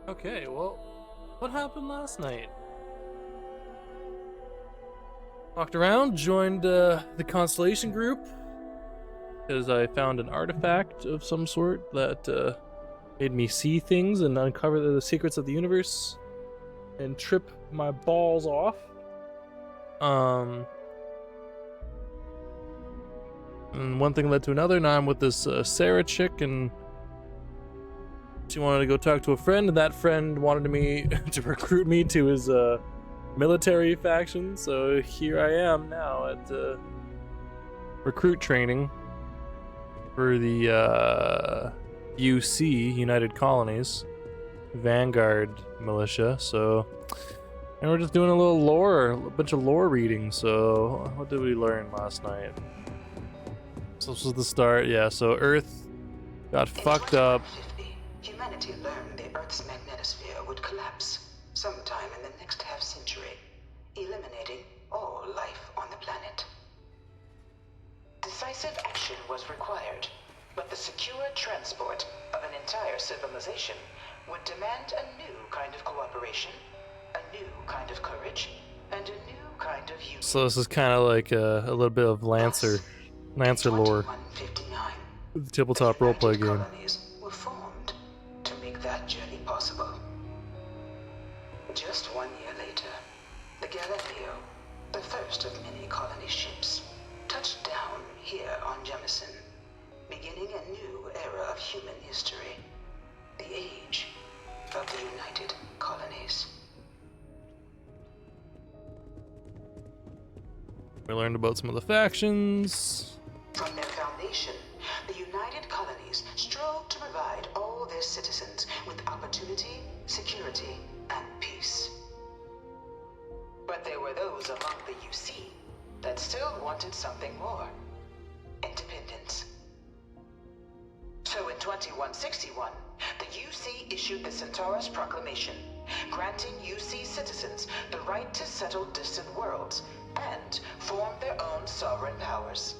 Okay, well, what happened last night? Walked around, joined the Constellation group, because I found an artifact of some sort that made me see things and uncover the secrets of the universe and trip my balls off. Um, and one thing led to another. Now I'm with this Sarah chick, and she wanted to go talk to a friend, and that friend wanted me to recruit me to his military faction. So here I am now at recruit training for the UC, United Colonies, Vanguard Militia. So, and we're just doing a bunch of lore reading. So, what did we learn last night? So this was the start, yeah. So Earth got fucked up. Humanity learned the Earth's magnetosphere would collapse sometime in the next half-century, eliminating all life on the planet. Decisive action was required, but the secure transport of an entire civilization would demand a new kind of cooperation, a new kind of courage, and a new kind of union. So this is kind of like a little bit of Lancer lore. The tabletop roleplay game. Colonies were formed to make that journey possible. Just 1 year later, the Galileo, the first of many colony ships, touched down here on Jemison, beginning a new era of human history, the age of the United Colonies. We learned about some of the factions. From their foundation, the United Colonies strove to provide all their citizens with opportunity, security, and peace. But there were those among the UC that still wanted something more: independence. So in 2161, the UC issued the Centaurus Proclamation, granting UC citizens the right to settle distant worlds and form their own sovereign powers.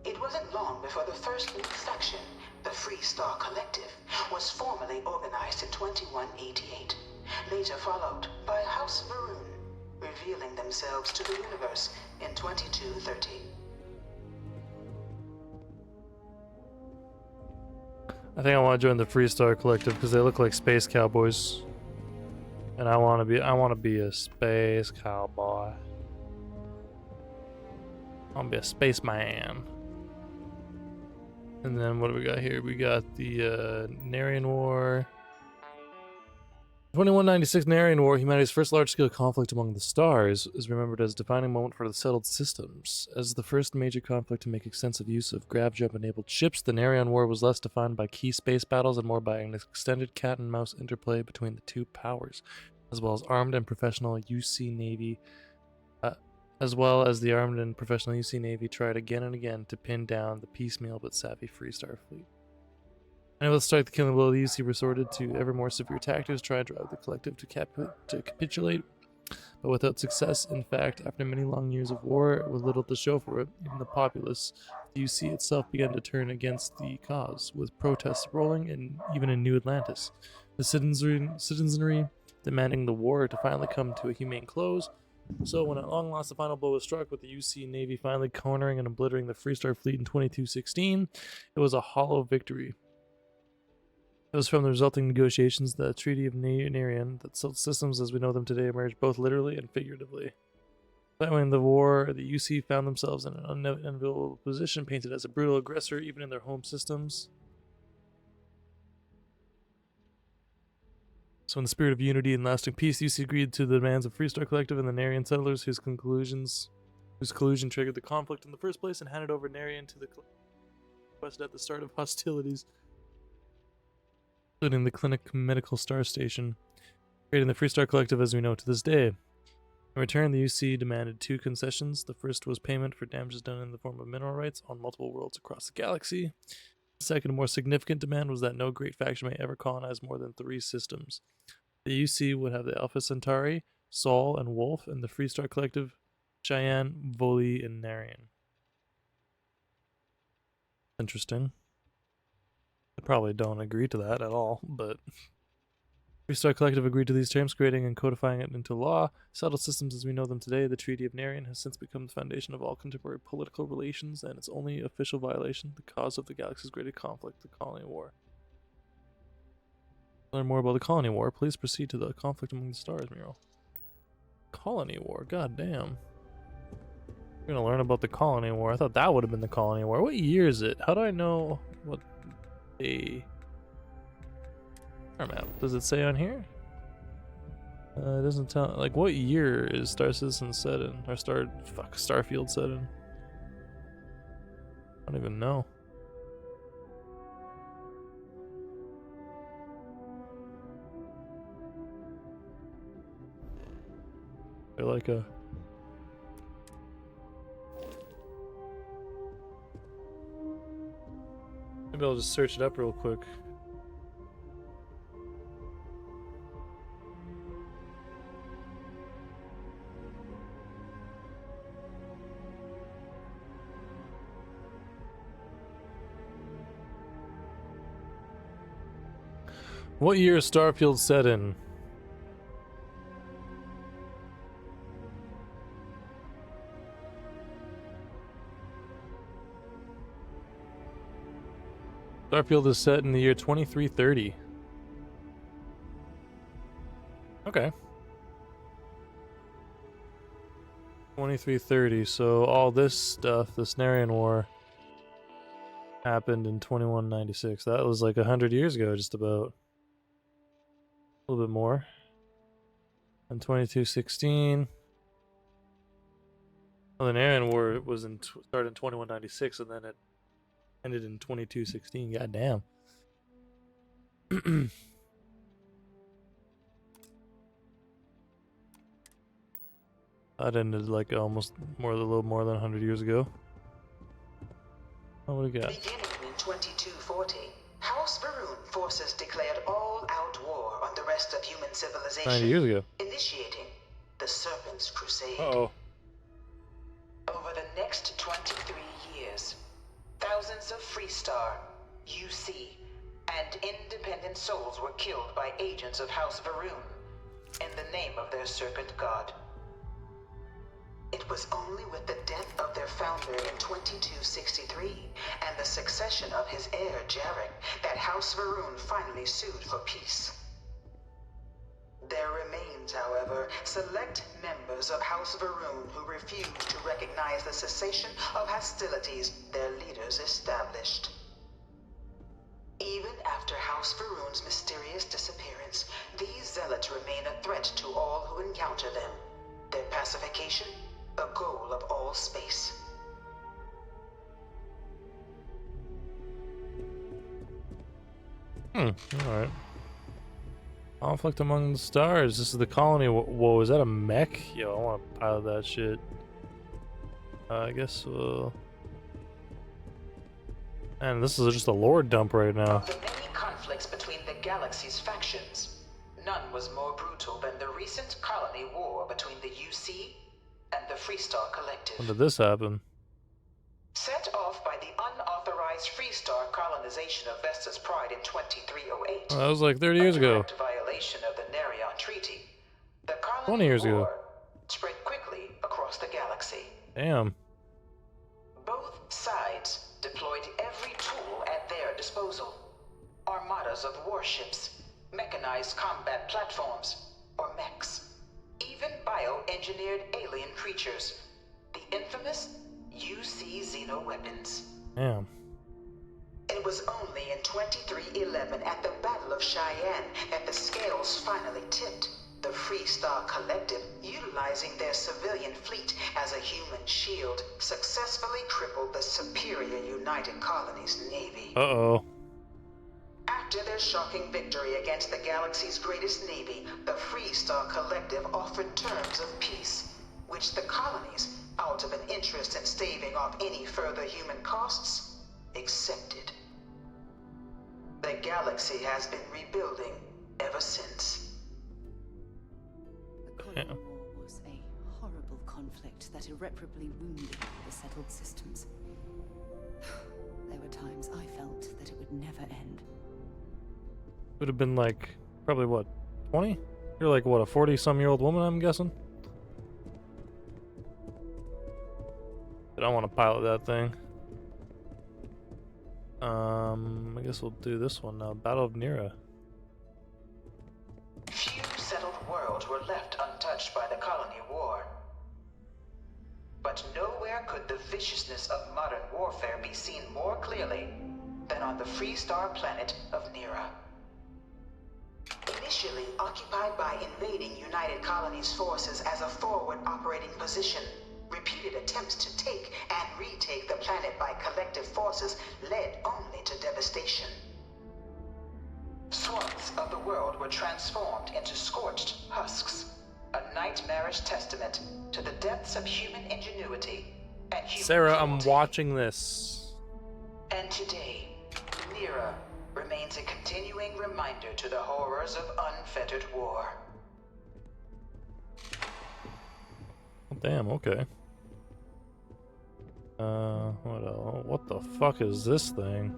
It wasn't long before the first new faction, the Free Star Collective, was formally organized in 2188, later followed by House Varun, revealing themselves to the universe in 2230. I think I want to join the Freestar Collective because they look like space cowboys, and I want to be a space cowboy. I want to be a spaceman. And then what do we got here? We got the Narian War. 2196 Narian War, humanity's first large-scale conflict among the stars, is remembered as a defining moment for the settled systems. As the first major conflict to make extensive use of grav-jump-enabled ships, the Narian War was less defined by key space battles and more by an extended cat-and-mouse interplay between the two powers, as well as armed and professional UC Navy tried again and again to pin down the piecemeal but savvy Freestar fleet. Unable to strike the killing blow, the UC resorted to ever more severe tactics, trying to drive the collective to capitulate, but without success. In fact, after many long years of war, with little to show for it, even the populace, the UC itself began to turn against the cause, with protests rolling and even in New Atlantis. The citizenry demanding the war to finally come to a humane close. So when at long last the final blow was struck, with the UC Navy finally cornering and obliterating the Freestar fleet in 2216, it was a hollow victory. It was from the resulting negotiations, the Treaty of Narian, that systems as we know them today emerged both literally and figuratively. Following the war, the UC found themselves in an unenviable position, painted as a brutal aggressor even in their home systems. So in the spirit of unity and lasting peace, the UC agreed to the demands of Freestar Collective and the Narian settlers, whose collusion triggered the conflict in the first place, and handed over Narian to the Quest at the start of hostilities, including the Clinic Medical Star Station, creating the Freestar Collective as we know to this day. In return, the UC demanded two concessions. The first was payment for damages done in the form of mineral rights on multiple worlds across the galaxy. The second, more significant demand was that no great faction may ever colonize more than 3 systems. The UC would have the Alpha Centauri, Sol, and Wolf, and the Freestar Collective, Cheyenne, Voli, and Narian. Interesting. I probably don't agree to that at all, but Freestar Collective agreed to these terms, creating and codifying it into law. Settled systems as we know them today, the Treaty of Narian has since become the foundation of all contemporary political relations, and its only official violation, the cause of the galaxy's greatest conflict, the Colony War. To learn more about the Colony War, please proceed to the Conflict Among the Stars mural. Colony War, god damn. We're gonna learn about the Colony War. I thought that would have been the Colony War. What year is it? How do I know what a map? Does it say on here? It doesn't tell. Like, what year is Star Citizen set in? Or Starfield set in? I don't even know. They're like a. Maybe I'll just search it up real quick. What year is Starfield set in? Starfield is set in the year 2330. Okay. 2330, so all this stuff, the Narian War, happened in 2196. That was like 100 years ago, just about. A little bit more. And 2216. Well, the Narian War was started in 2196, and then it ended in 2216. God damn. That ended like almost a little more than 100 years ago. Oh, what do we got? Beginning in 2240, House Varun forces declared all-out war on the rest of human civilization. 90 years ago. Initiating the Serpent's Crusade. Uh-oh. Over the next 23 years, thousands of Freestar, UC, and independent souls were killed by agents of House Varun in the name of their serpent god. It was only with the death of their founder in 2263 and the succession of his heir, Jarek, that House Varun finally sued for peace. There remains, however, select members of House Varun who refuse to recognize the cessation of hostilities their leaders established. Even after House Varun's mysterious disappearance, these zealots remain a threat to all who encounter them. Their pacification, a goal of all space. Alright. Conflict Among the Stars. This is the colony. Whoa, is that a mech? Yo, I want to pilot that shit. I guess, and this is just a lore dump right now. Of the many conflicts between the galaxy's factions, none was more brutal than the recent colony war between the UC and the Freestar Collective. When did this happen? Set off by the unauthorized Freestar colonization of Vesta's Pride in 2308. Oh, that was like 30 years ago. A direct violation of the Narion Treaty. The colony 20 years ago. war spread quickly across the galaxy. Damn. Both sides deployed every tool at their disposal. Armadas of warships, mechanized combat platforms, or mechs. Even bioengineered alien creatures. The infamous UC xeno-weapons. Damn. It was only in 2311 at the Battle of Cheyenne that the scales finally tipped. The Freestar Collective, utilizing their civilian fleet as a human shield, successfully crippled the superior United Colonies Navy. Uh-oh. After their shocking victory against the galaxy's greatest navy, the Freestar Collective offered terms of peace, which the colonies, out of an interest in staving off any further human costs, accepted. The galaxy has been rebuilding ever since. The Colony War was a horrible conflict that irreparably wounded the settled systems. There were times I felt that it would never end. Would have been like, probably what, 20? You're like, what, a 40-some-year-old woman, I'm guessing? I don't want to pilot that thing. I guess we'll do this one now. Battle of Nira. Few settled worlds were left untouched by the colony war. But nowhere could the viciousness of modern warfare be seen more clearly than on the Freestar planet of Nira. Initially occupied by invading United Colonies forces as a forward operating position, repeated attempts to take and retake the planet by collective forces led only to devastation. Swaths of the world were transformed into scorched husks, a nightmarish testament to the depths of human ingenuity and human Sarah, I'm cruelty. watching this. And today, Nira remains a continuing reminder to the horrors of unfettered war. Oh, damn, okay. What else? What the fuck is this thing?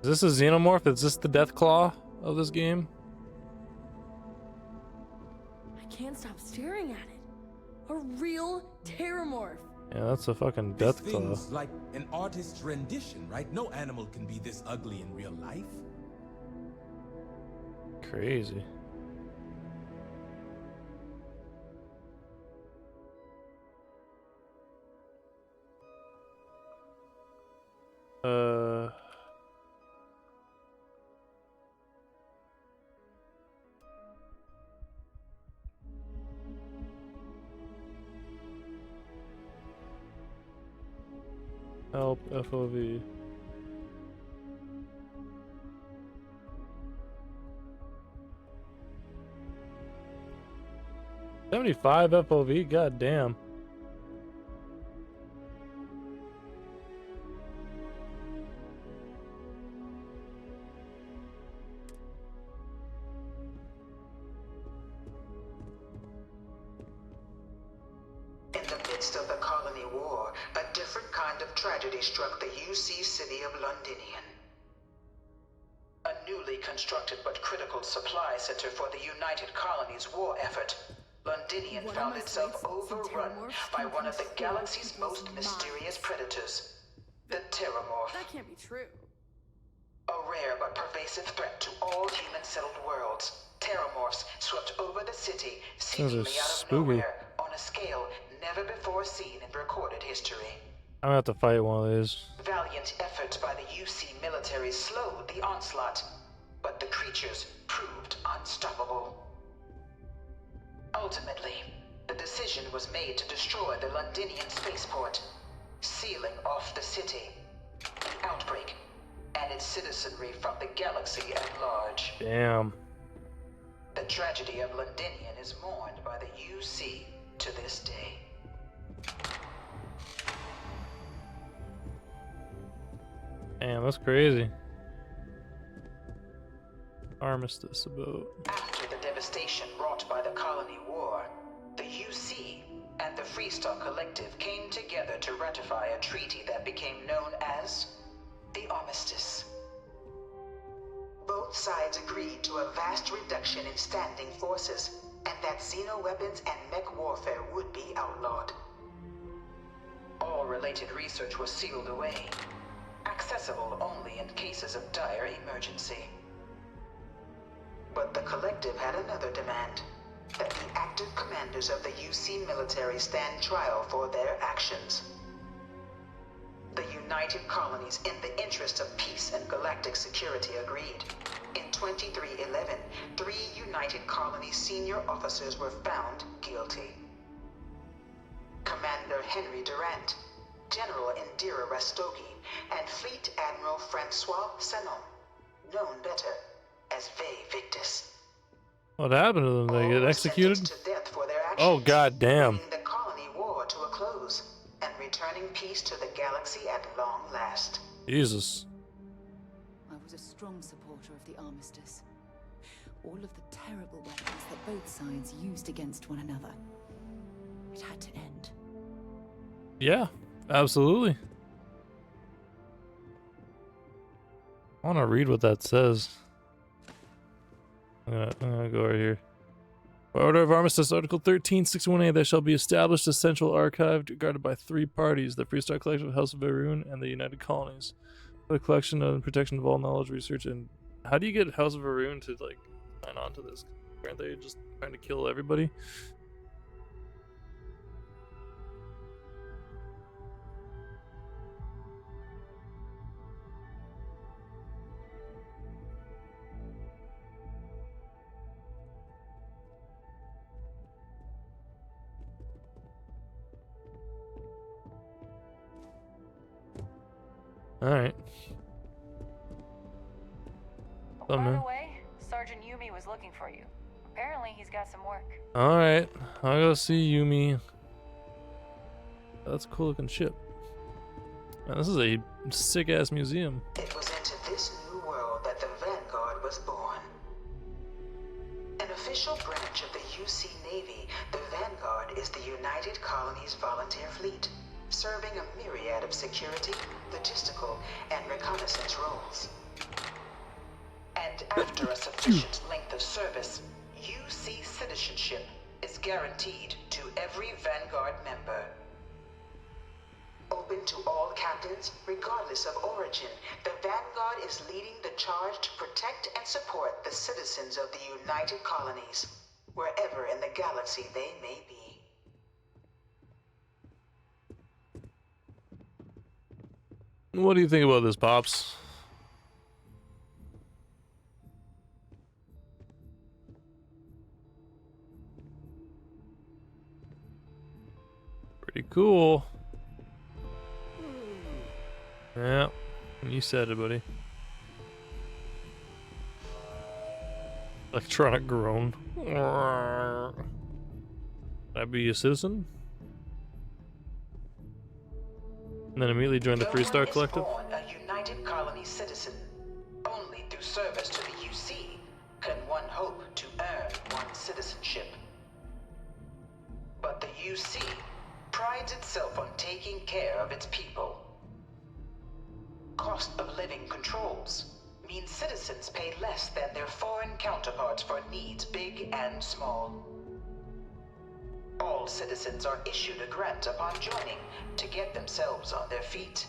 Is this a xenomorph? Is this the death claw of this game? I can't stop staring at it. A real terramorph. Yeah, that's a fucking This death claw. thing's like an artist's rendition, right? No animal can be this ugly in real life. Crazy. Help FOV. $75 FOV, god damn. In the midst of the colony war, a different kind of tragedy struck the UC city of Londinian. A newly constructed but critical supply center for the United Colonies' war effort, Londinian What found am I itself supposed to see overrun terramorphs by can one of the control galaxy's people's most mysterious minds? predators, the Terramorph. That can't be true. A rare but pervasive threat to all human-settled worlds, Terramorphs swept over the city, seemingly out of spooky. nowhere, on a scale never before seen in recorded history. I'm gonna have to fight one of these. Valiant efforts by the UC military slowed the onslaught, but the creatures proved unstoppable. Ultimately, the decision was made to destroy the Londinian spaceport, sealing off the city, the outbreak, and its citizenry from the galaxy at large. Damn. The tragedy of Londinian is mourned by the UC to this day. Damn, that's crazy. Armistice about. After the devastation wrought by the colony war, the UC and the Freestar Collective came together to ratify a treaty that became known as the Armistice. Both sides agreed to a vast reduction in standing forces, and that xenoweapons and mech warfare would be outlawed. All related research was sealed away, accessible only in cases of dire emergency. But the Collective had another demand, that the active commanders of the UC military stand trial for their actions. The United Colonies, in the interest of peace and galactic security, agreed. In 2311, 3 United Colonies senior officers were found guilty. Commander Henry Durant, General Indira Rastogi, and Fleet Admiral Francois Sanon, known better as Ve Victus. What happened to them? They All get were executed? sentenced to death for their Oh, actions, god damn. bringing the colony war to a close and returning peace to the galaxy at long last. Jesus. I was a strong supporter of the armistice. All of the terrible weapons that both sides used against one another. It had to end. Yeah, absolutely. I want to read what that says. I'm gonna go right here. By order of Armistice, Article 1361A, there shall be established a central archive guarded by 3 parties: the Freestar Collective, House of Varun, and the United Colonies, for the collection and protection of all knowledge, research, and how do you get House of Varun to like sign on to this? Aren't they just trying to kill everybody? Alright. By Oh, man. the way, Sergeant Yumi was looking for you. Apparently, he's got some work. Alright. I'll go see Yumi. That's a cool looking ship. Man, this is a sick ass museum. It was into this new world that the Vanguard was born. An official branch of the UC Navy, the Vanguard is the United Colonies Volunteer Fleet, serving a myriad of security, logistical, and reconnaissance roles. And after a sufficient length of service, UC citizenship is guaranteed to every Vanguard member. Open to all captains, regardless of origin, the Vanguard is leading the charge to protect and support the citizens of the United Colonies, wherever in the galaxy they may be. What do you think about this, Pops? Pretty cool. Yeah, you said it, buddy. Electronic groan. Can I be a citizen? And then immediately join the No Freestar one is Collective? born a United Colony citizen. Only through service to the UC can one hope to earn one's citizenship. But the UC prides itself on taking care of its people. Cost of living controls mean citizens pay less than their foreign counterparts for needs big and small. All citizens are issued a grant upon joining to get themselves on their feet.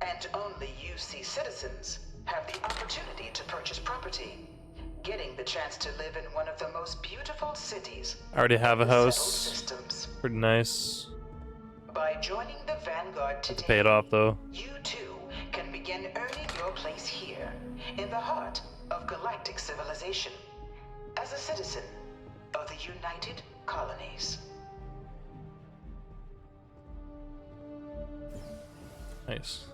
And only UC citizens have the opportunity to purchase property, getting the chance to live in one of the most beautiful cities. I already have a with settled house. systems. Pretty nice. By joining the Vanguard today, It's paid off though. you too can begin earning your place here, in the heart of galactic civilization, as a citizen of the United Colonies. Nice.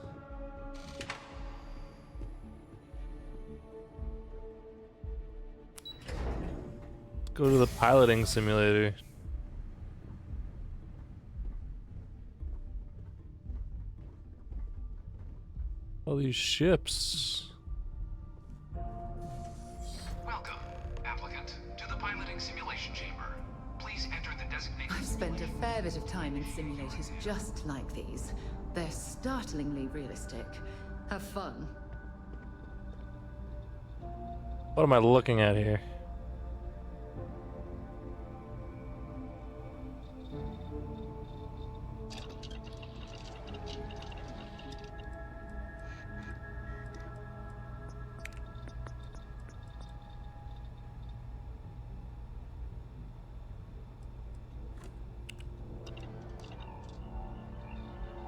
Go to the piloting simulator. All these ships. Welcome, applicant, to the piloting simulation chamber. Please enter the designated. I've spent a fair bit of time in simulators just like these. They're startlingly realistic. Have fun. What am I looking at here?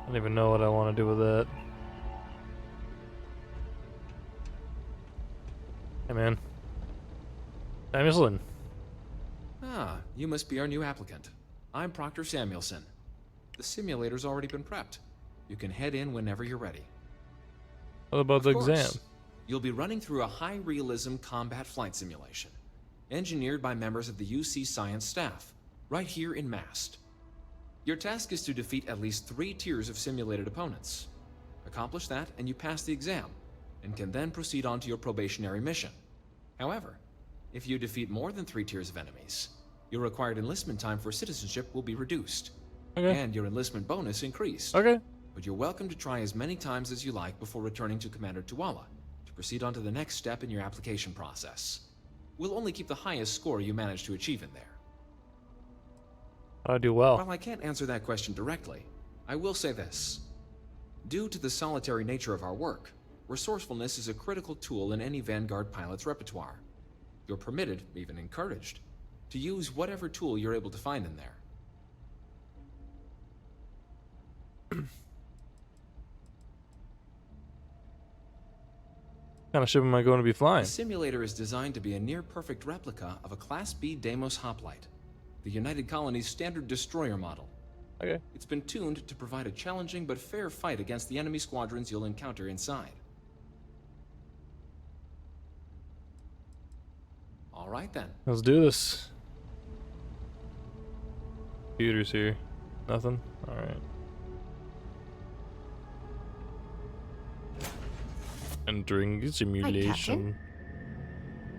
I don't even know what I want to do with that. Hey man. Samuelson. Ah, you must be our new applicant. I'm Proctor Samuelson. The simulator's already been prepped. You can head in whenever you're ready. What about the Of course, exam? You'll be running through a high-realism combat flight simulation, engineered by members of the UC science staff, right here in Mast. Your task is to defeat at least 3 tiers of simulated opponents. Accomplish that, and you pass the exam, and can then proceed on to your probationary mission. However, if you defeat more than 3 tiers of enemies, your required enlistment time for citizenship will be reduced, Okay. and your enlistment bonus increased. Okay. But you're welcome to try as many times as you like before returning to Commander Tuala to proceed on to the next step in your application process. We'll only keep the highest score you manage to achieve in there. I do well. While I can't answer that question directly, I will say this. Due to the solitary nature of our work, resourcefulness is a critical tool in any Vanguard pilot's repertoire. You're permitted, even encouraged, to use whatever tool you're able to find in there. What kind of ship am I going to be flying? The simulator is designed to be a near-perfect replica of a Class B Deimos hoplite, the United Colony's standard destroyer model. Okay. It's been tuned to provide a challenging but fair fight against the enemy squadrons you'll encounter inside. All right then. Let's do this. Computers here. Nothing? Alright. Entering the simulation.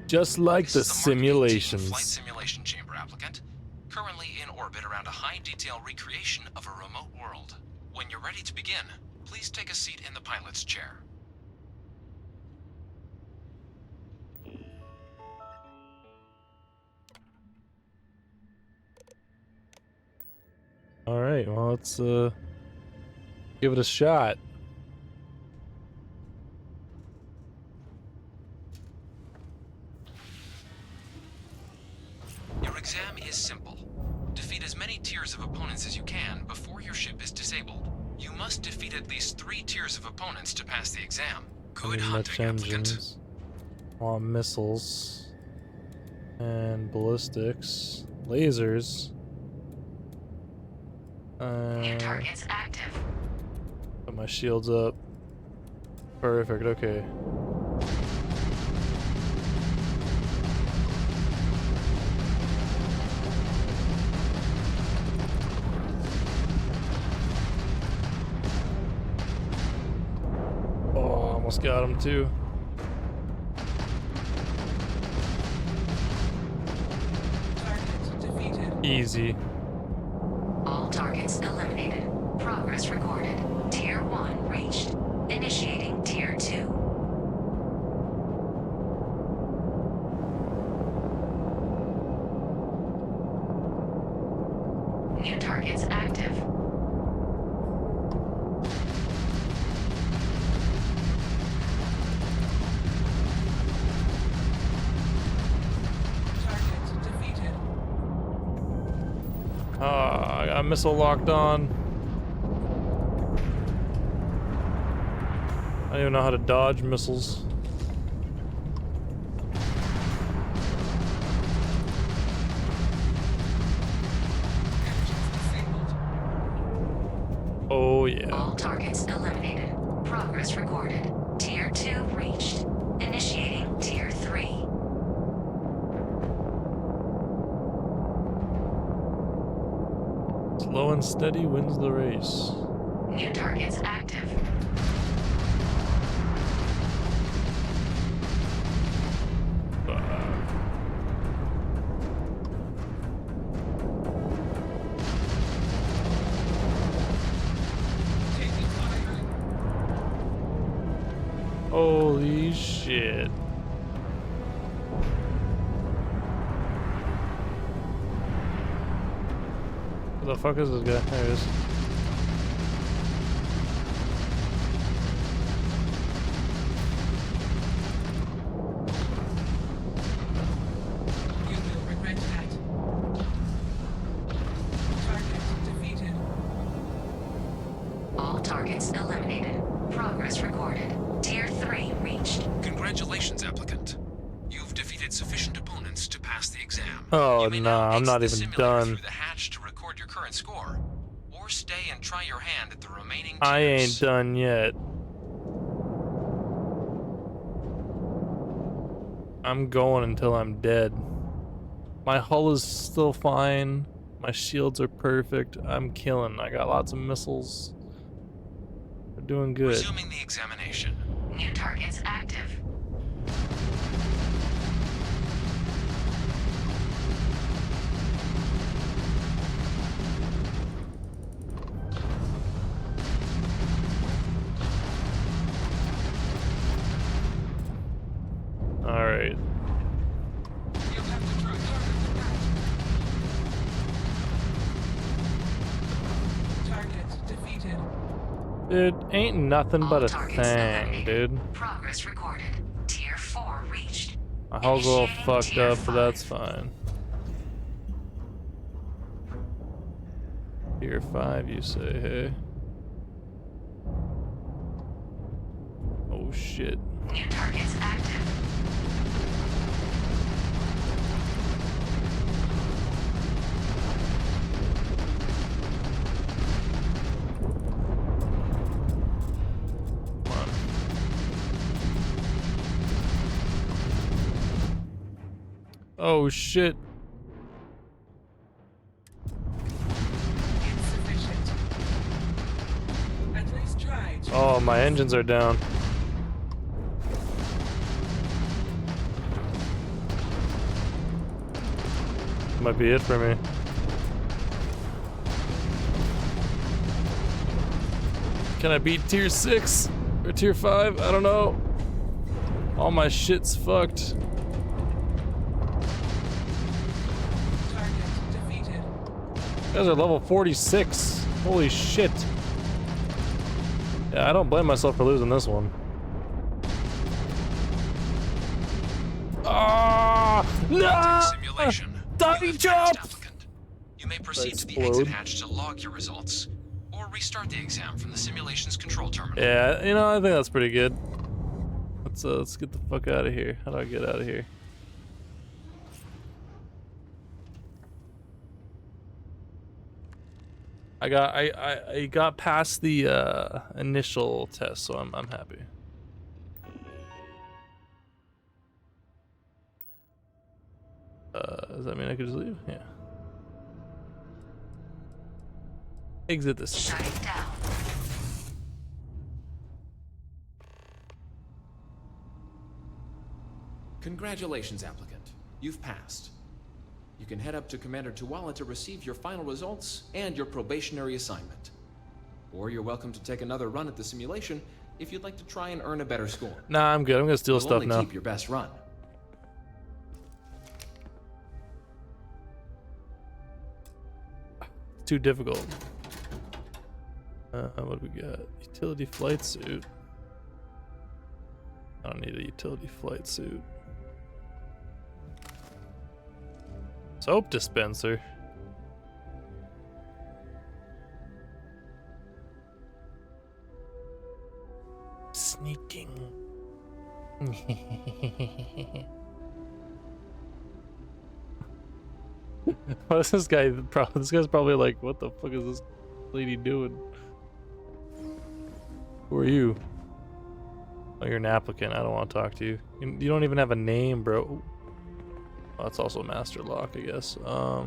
Just like the This is Mark 18 simulations. Flight simulation chamber applicant. Currently in orbit around a high-detail recreation of a remote world. When you're ready to begin, please take a seat in the pilot's chair. Alright, well, let's give it a shot. Your exam is simple. Defeat as many tiers of opponents as you can before your ship is disabled. You must defeat at least 3 tiers of opponents to pass the exam. Good hunting, applicant. Engines. Missiles. And ballistics. Lasers. New targets active. Put my shields up. Perfect, okay. Oh, almost got him too. Target defeated. Easy. All targets eliminated. Progress recorded. Tier 1 reached. Initiating Tier 2. New targets active. Target defeated. I got a missile locked on. I don't even know how to dodge missiles. Disabled. Oh yeah. All targets eliminated. Progress recorded. Tier 2 reached. Initiating Tier 3. Slow and steady wins the race. New targets active. Taking fire. Holy shit. Where the fuck is this guy? There he is. You will regret that. Target defeated. All targets eliminated. Progress recorded. Tier 3 reached. Congratulations, applicant. You've defeated sufficient opponents to pass the exam. Oh, You may nah, now I'm not exit the even simulator done. through the hatch to record your current score, or stay and try your hand at the remaining tiers. I ain't done yet. I'm going until I'm dead. My hull is still fine. My shields are perfect. I'm killing. I got lots of missiles. We're doing good. Resuming the examination. New targets active. Alright. You'll have to try target defeated. Dude, ain't nothing but All a targets thing, eliminated. dude. Progress recorded. Tier 4 reached. My hull's a little Initiating fucked tier up, but that's 5. fine. Tier 5, you say, hey? Oh shit. New targets active. Come on. Oh shit. Insufficient. At least try to. Oh, my engines are down. Might be it for me. Can I beat tier 6 or tier 5? I don't know. All my shit's fucked. Target defeated. You guys are level 46. Holy shit. Yeah, I don't blame myself for losing this one. Ah! No! Simulation. Dummy You have jump! passed, applicant. You may proceed to the Explode. exit hatch to log your results, or restart the exam from the simulation's control terminal. Yeah, you know, I think that's pretty good. Let's get the fuck out of here. How do I get out of here? I got past the initial test, so I'm happy. Does that mean I could just leave? Yeah. Exit this. Shutting down. Congratulations, applicant. You've passed. You can head up to Commander Tuwala to receive your final results and your probationary assignment. Or you're welcome to take another run at the simulation if you'd like to try and earn a better score. Nah, I'm good. I'm gonna steal You'll stuff only now. keep your best run. Too difficult. What do we got? Utility flight suit. I don't need a utility flight suit. Soap dispenser. Sneaking. What is this guy? This guy's probably like, what the fuck is this lady doing? Who are you? Oh, you're an applicant. I don't want to talk to you. You don't even have a name, bro. Oh, that's also master lock, I guess. Oh,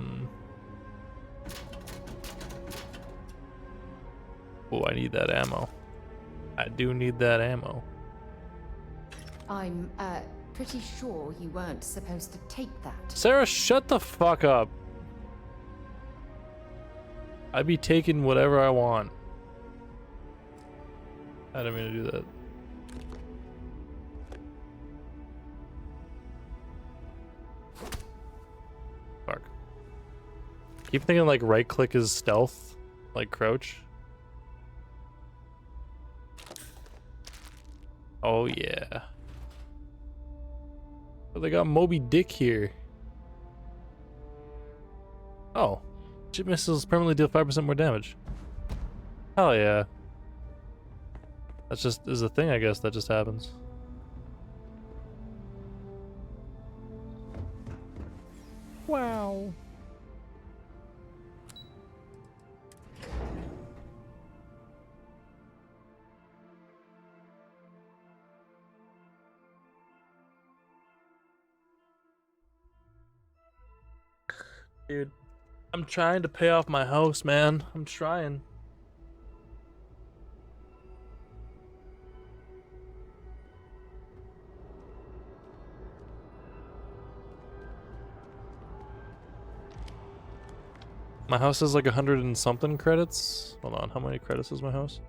I need that ammo. I do need that ammo. I'm, pretty sure you weren't supposed to take that. Sarah, shut the fuck up. I'd be taking whatever I want. I didn't mean to do that. Fuck. Keep thinking like right click is stealth, like crouch. Oh yeah. But they got Moby Dick here. Oh. Ship missiles permanently deal 5% more damage. Hell yeah. That's just is a thing, I guess, that just happens. Wow. Dude, I'm trying to pay off my house, man. I'm trying. My house is like 100 and something credits. Hold on, how many credits is my house?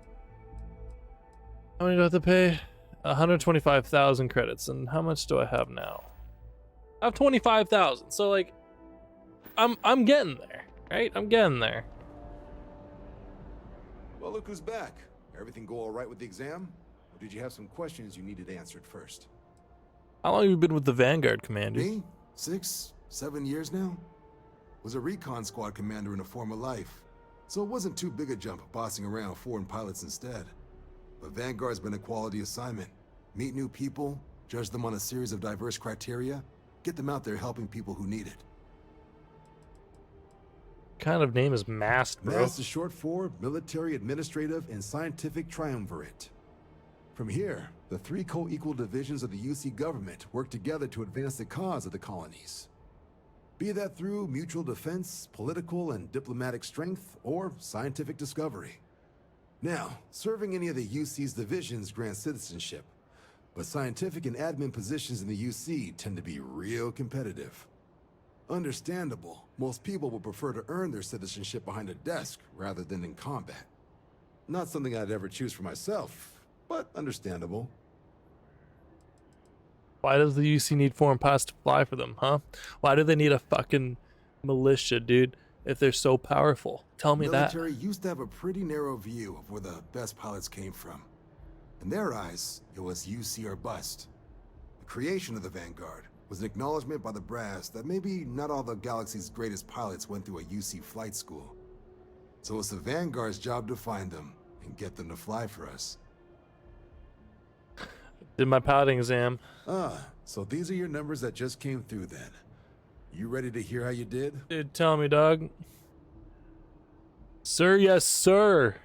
How many do I have to pay? 125,000 credits, and how much do I have now? I have 25,000. So like, I'm getting there, right? I'm getting there. Well, look who's back. Everything go all right with the exam? Or did you have some questions you needed answered first? How long have you been with the Vanguard, Commander? Me? 6, 7 years now? Was a recon squad commander in a former life, so it wasn't too big a jump bossing around foreign pilots instead. But Vanguard's been a quality assignment. Meet new people, judge them on a series of diverse criteria, get them out there helping people who need it. Kind of name is MAST, bro. MAST is short for Military, Administrative, and Scientific Triumvirate. From here, the 3 co-equal divisions of the UC government work together to advance the cause of the colonies. Be that through mutual defense, political and diplomatic strength, or scientific discovery. Now, serving any of the UC's divisions grants citizenship, but scientific and admin positions in the UC tend to be real competitive. Understandable, most people would prefer to earn their citizenship behind a desk rather than in combat. Not something I'd ever choose for myself, but understandable. Why does the UC need foreign pilots to fly for them, huh? Why do they need a fucking militia, dude, if they're so powerful? Tell me that. The military used to have a pretty narrow view of where the best pilots came from. In their eyes, it was UC or bust. The creation of the Vanguard was an acknowledgement by the brass that maybe not all the galaxy's greatest pilots went through a UC flight school. So it's the Vanguard's job to find them and get them to fly for us. Did my piloting exam. So these are your numbers that just came through then. You ready to hear how you did? Dude, tell me, dog. Sir, yes, sir.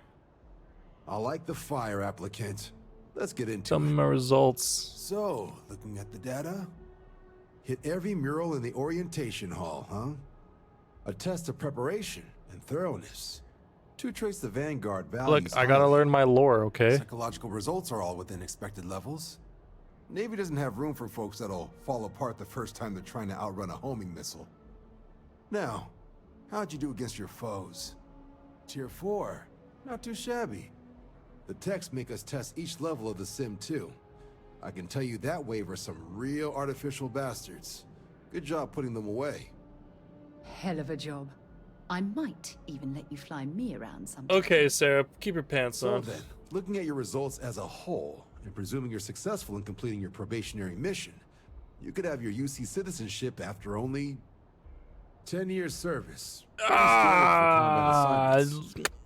I like the fire, applicant. Let's get into Tell me my results. So, looking at the data, hit every mural in the orientation hall, huh? A test of preparation and thoroughness. 2 traits the Vanguard values. Look, I gotta learn my lore, okay? Psychological results are all within expected levels. Navy doesn't have room for folks that'll fall apart the first time they're trying to outrun a homing missile. Now, how'd you do against your foes? Tier 4, not too shabby. The techs make us test each level of the sim too. I can tell you that waiver some real artificial bastards. Good job putting them away. Hell of a job. I might even let you fly me around sometime. Okay, Sarah, keep your pants So on. then, looking at your results as a whole, and presuming you're successful in completing your probationary mission, you could have your UC citizenship after only 10 years service.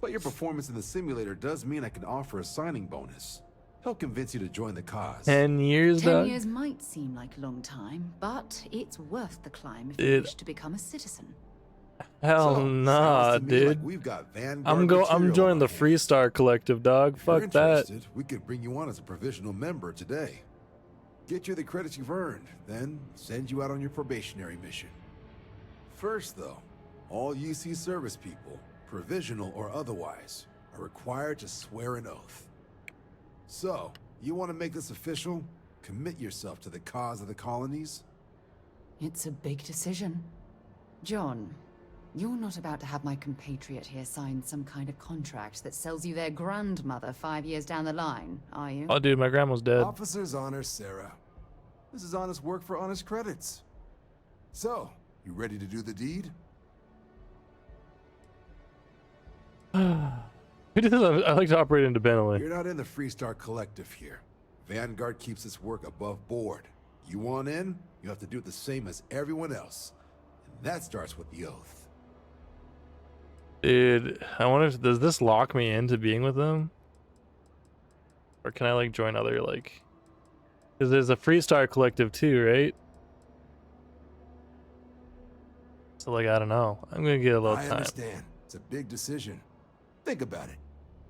But your performance in the simulator does mean I can offer a signing bonus. Help convince you to join the cause. 10 years, 10 dog? years might seem like a long time, but it's worth the climb if Dude. you wish to become a citizen. Hell So, nah, sounds to me like dude. we've got Vanguard I'm material joining the on hand. Freestar Collective, dog. If you're Fuck that. interested, we could bring you on as a provisional member today. Get you the credits you've earned, then send you out on your probationary mission. First, though, all UC service people, provisional or otherwise, are required to swear an oath. So, you want to make this official? Commit yourself to the cause of the colonies? It's a big decision. John, you're not about to have my compatriot here sign some kind of contract that sells you their grandmother 5 years down the line, are you? Oh, dude, my grandma's dead. Officer's honor, Sarah. This is honest work for honest credits. So, you ready to do the deed? Who does that? I like to operate independently. You're not in the Freestar Collective here. Vanguard keeps its work above board. You want in, you have to do it the same as everyone else. And that starts with the oath. Dude, I wonder if does this lock me into being with them? Or can I like join other like because there's a Freestar Collective too, right? So like I don't know. I'm gonna get a little I time. understand. It's a big decision. Think about it.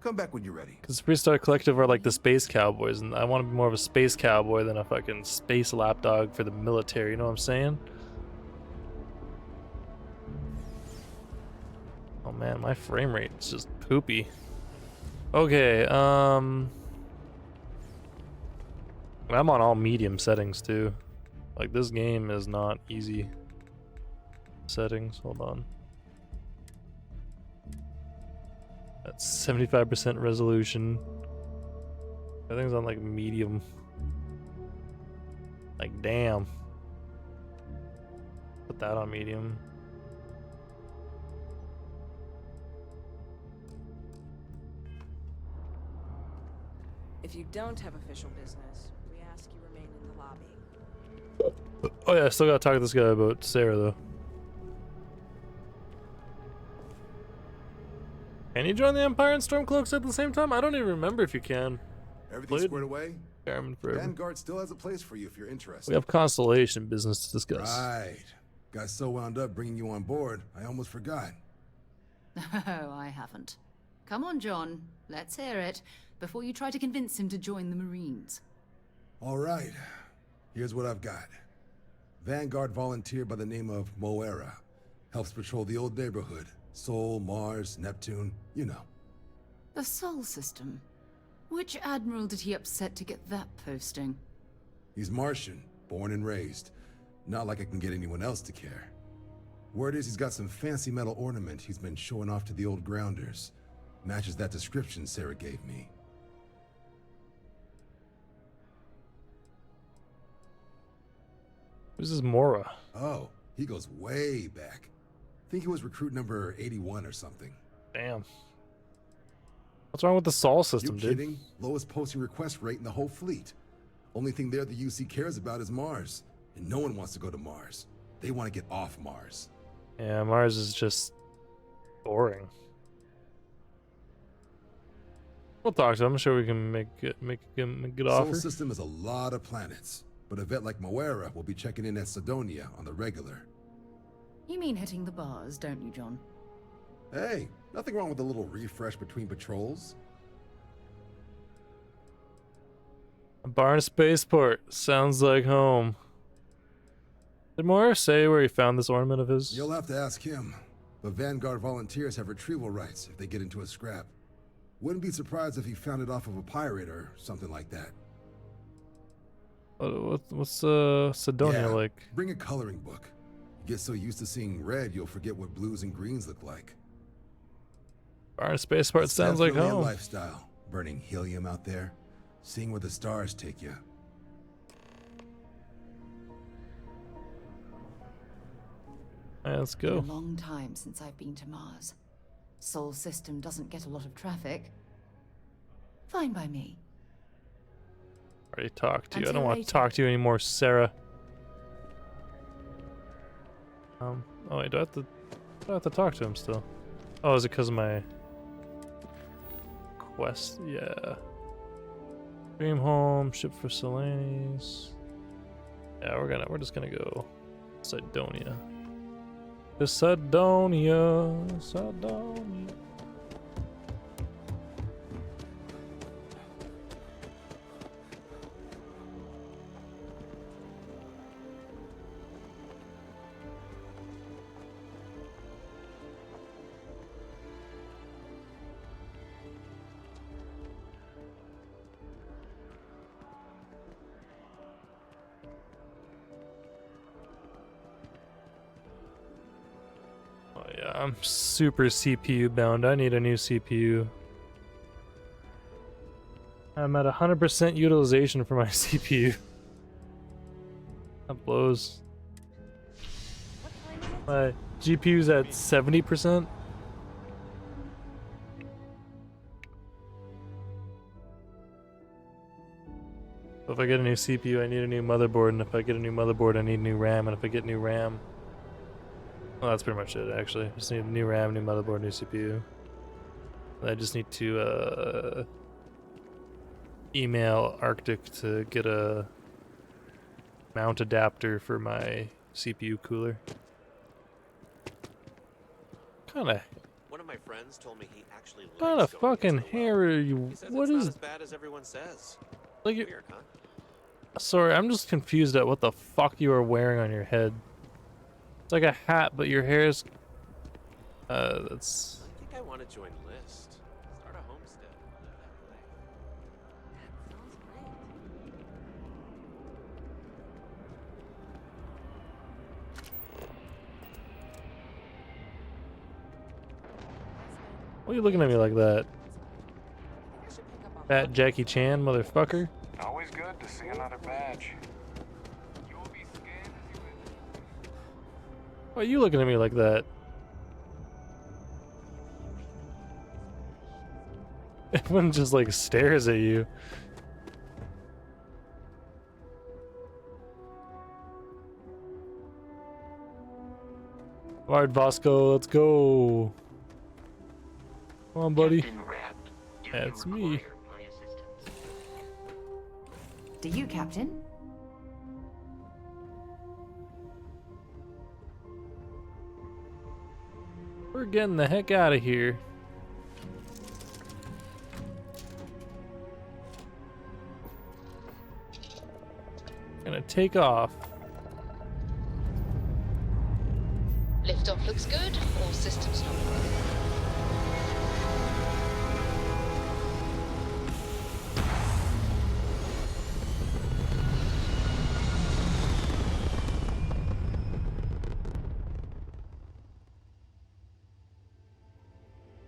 Come back when you're ready. Because Freestar Collective are like the space cowboys, and I want to be more of a space cowboy than a fucking space lapdog for the military, you know what I'm saying? Oh man, my frame rate is just poopy. Okay, I'm on all medium settings too. Like this game is not easy settings. Hold on. That's 75% resolution. I think it's on like medium. Like, damn. Put that on medium. If you don't have official business, we ask you remain in the lobby. Oh yeah, I still gotta talk to this guy about Sarah though. Can you join the Empire and Stormcloaks at the same time? I don't even remember if you can. Everything Played squared away? Garmin forever. Vanguard still has a place for you if you're interested. We have Constellation business to discuss. Right. Got so wound up bringing you on board, I almost forgot. Oh, I haven't. Come on, John. Let's hear it, before you try to convince him to join the Marines. All right. Here's what I've got. Vanguard volunteer by the name of Moera. Helps patrol the old neighborhood. Sol, Mars, Neptune, you know. The Sol system. Which admiral did he upset to get that posting? He's Martian, born and raised. Not like I can get anyone else to care. Word is he's got some fancy metal ornament he's been showing off to the old grounders. Matches that description Sarah gave me. Who's this Mora? Oh, he goes way back. Think he was recruit number 81 or something. Damn. What's wrong with the Sol system, You dude? kidding? Lowest posting request rate in the whole fleet. Only thing there the UC cares about is Mars. And no one wants to go to Mars. They want to get off Mars. Yeah, Mars is just boring. We'll talk to him. I'm sure we can make a good offer. Sol system is a lot of planets. But a vet like Moera will be checking in at Sidonia on the regular. You mean hitting the bars, don't you, John? Hey, nothing wrong with a little refresh between patrols. A barn spaceport. Sounds like home. Did Moira say where he found this ornament of his? You'll have to ask him. But Vanguard volunteers have retrieval rights if they get into a scrap. Wouldn't be surprised if he found it off of a pirate or something like that. What's Sidonia Yeah, like? Bring a coloring book. You get so used to seeing red, you'll forget what blues and greens look like. Barn spaceport It's sounds like definitely a home. lifestyle. Burning helium out there, seeing where the stars take you. Alright, let's Been go. a long time since I've been to Mars. Sol system doesn't get a lot of traffic. Fine by me. Already talked to you. I Until don't want later. to talk to you anymore, Sarah. Oh wait, do I have to talk to him still? Oh, is it because of my quest? Yeah. Dream home, ship for Selanes. Yeah, we're just gonna go Sidonia. To Sidonia. Oh yeah, I'm super CPU bound. I need a new CPU. I'm at 100% utilization for my CPU. That blows. My GPU's at 70%. If I get a new CPU, I need a new motherboard, and if I get a new motherboard, I need new RAM, and if I get new RAM, well, that's pretty much it, actually. Just need a new RAM, new motherboard, new CPU. I just need to email Arctic to get a mount adapter for my CPU cooler. One of my friends told me he actually likes What kind of going fucking against the hair law. are you? He says What it's not is? as bad as everyone says. Like, Weird, huh? sorry, I'm just confused at what the fuck you are wearing on your head. It's like a hat, but your hair's. That's. I think I want to join List. Start a homestead. Live that way. That sounds great. Why are you looking at me like that? I should pick up on Fat Jackie Chan, motherfucker. Always good to see another badge. Why are you looking at me like that? Everyone just like stares at you. Alright, Vasco, let's go. Come on, buddy. That's me. Do you, Captain? We're getting the heck out of here. Gonna take off. Liftoff looks good. All systems nominal.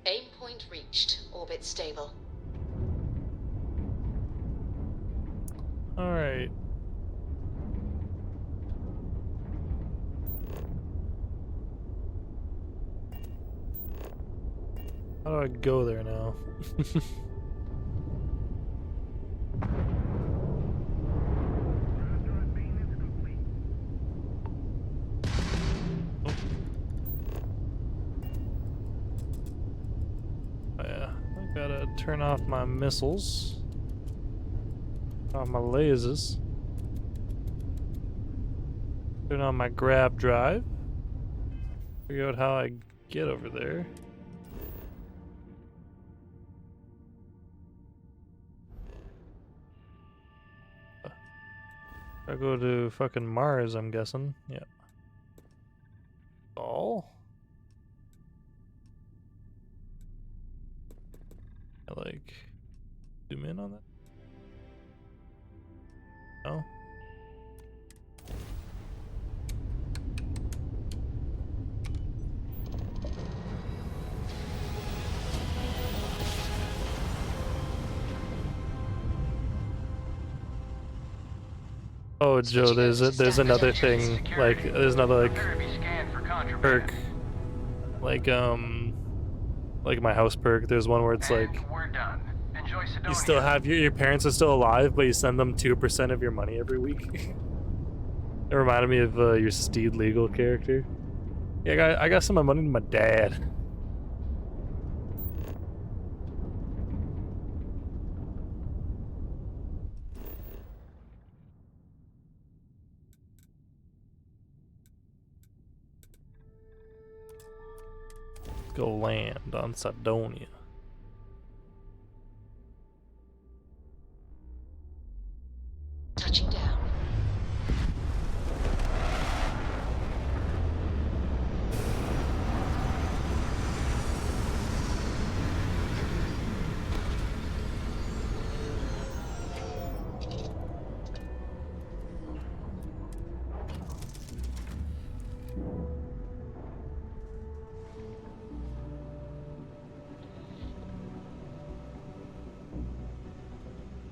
Aim point reached. Orbit stable. All right. How do I go there now? Oh yeah, I gotta turn off my missiles. On my lasers. Turn on my grab drive. Figure out how I get over there. I go to fucking Mars, I'm guessing. Yeah. All. I like zoom in on that. No. Oh, Joe, there's another thing, like there's another perk, like my house perk. There's one where it's like you still have your parents are still alive, but you send them 2% of your money every week. It reminded me of your Steed Legal character. Yeah, I got some of my money to my dad. Go land on Cydonia. Touching down.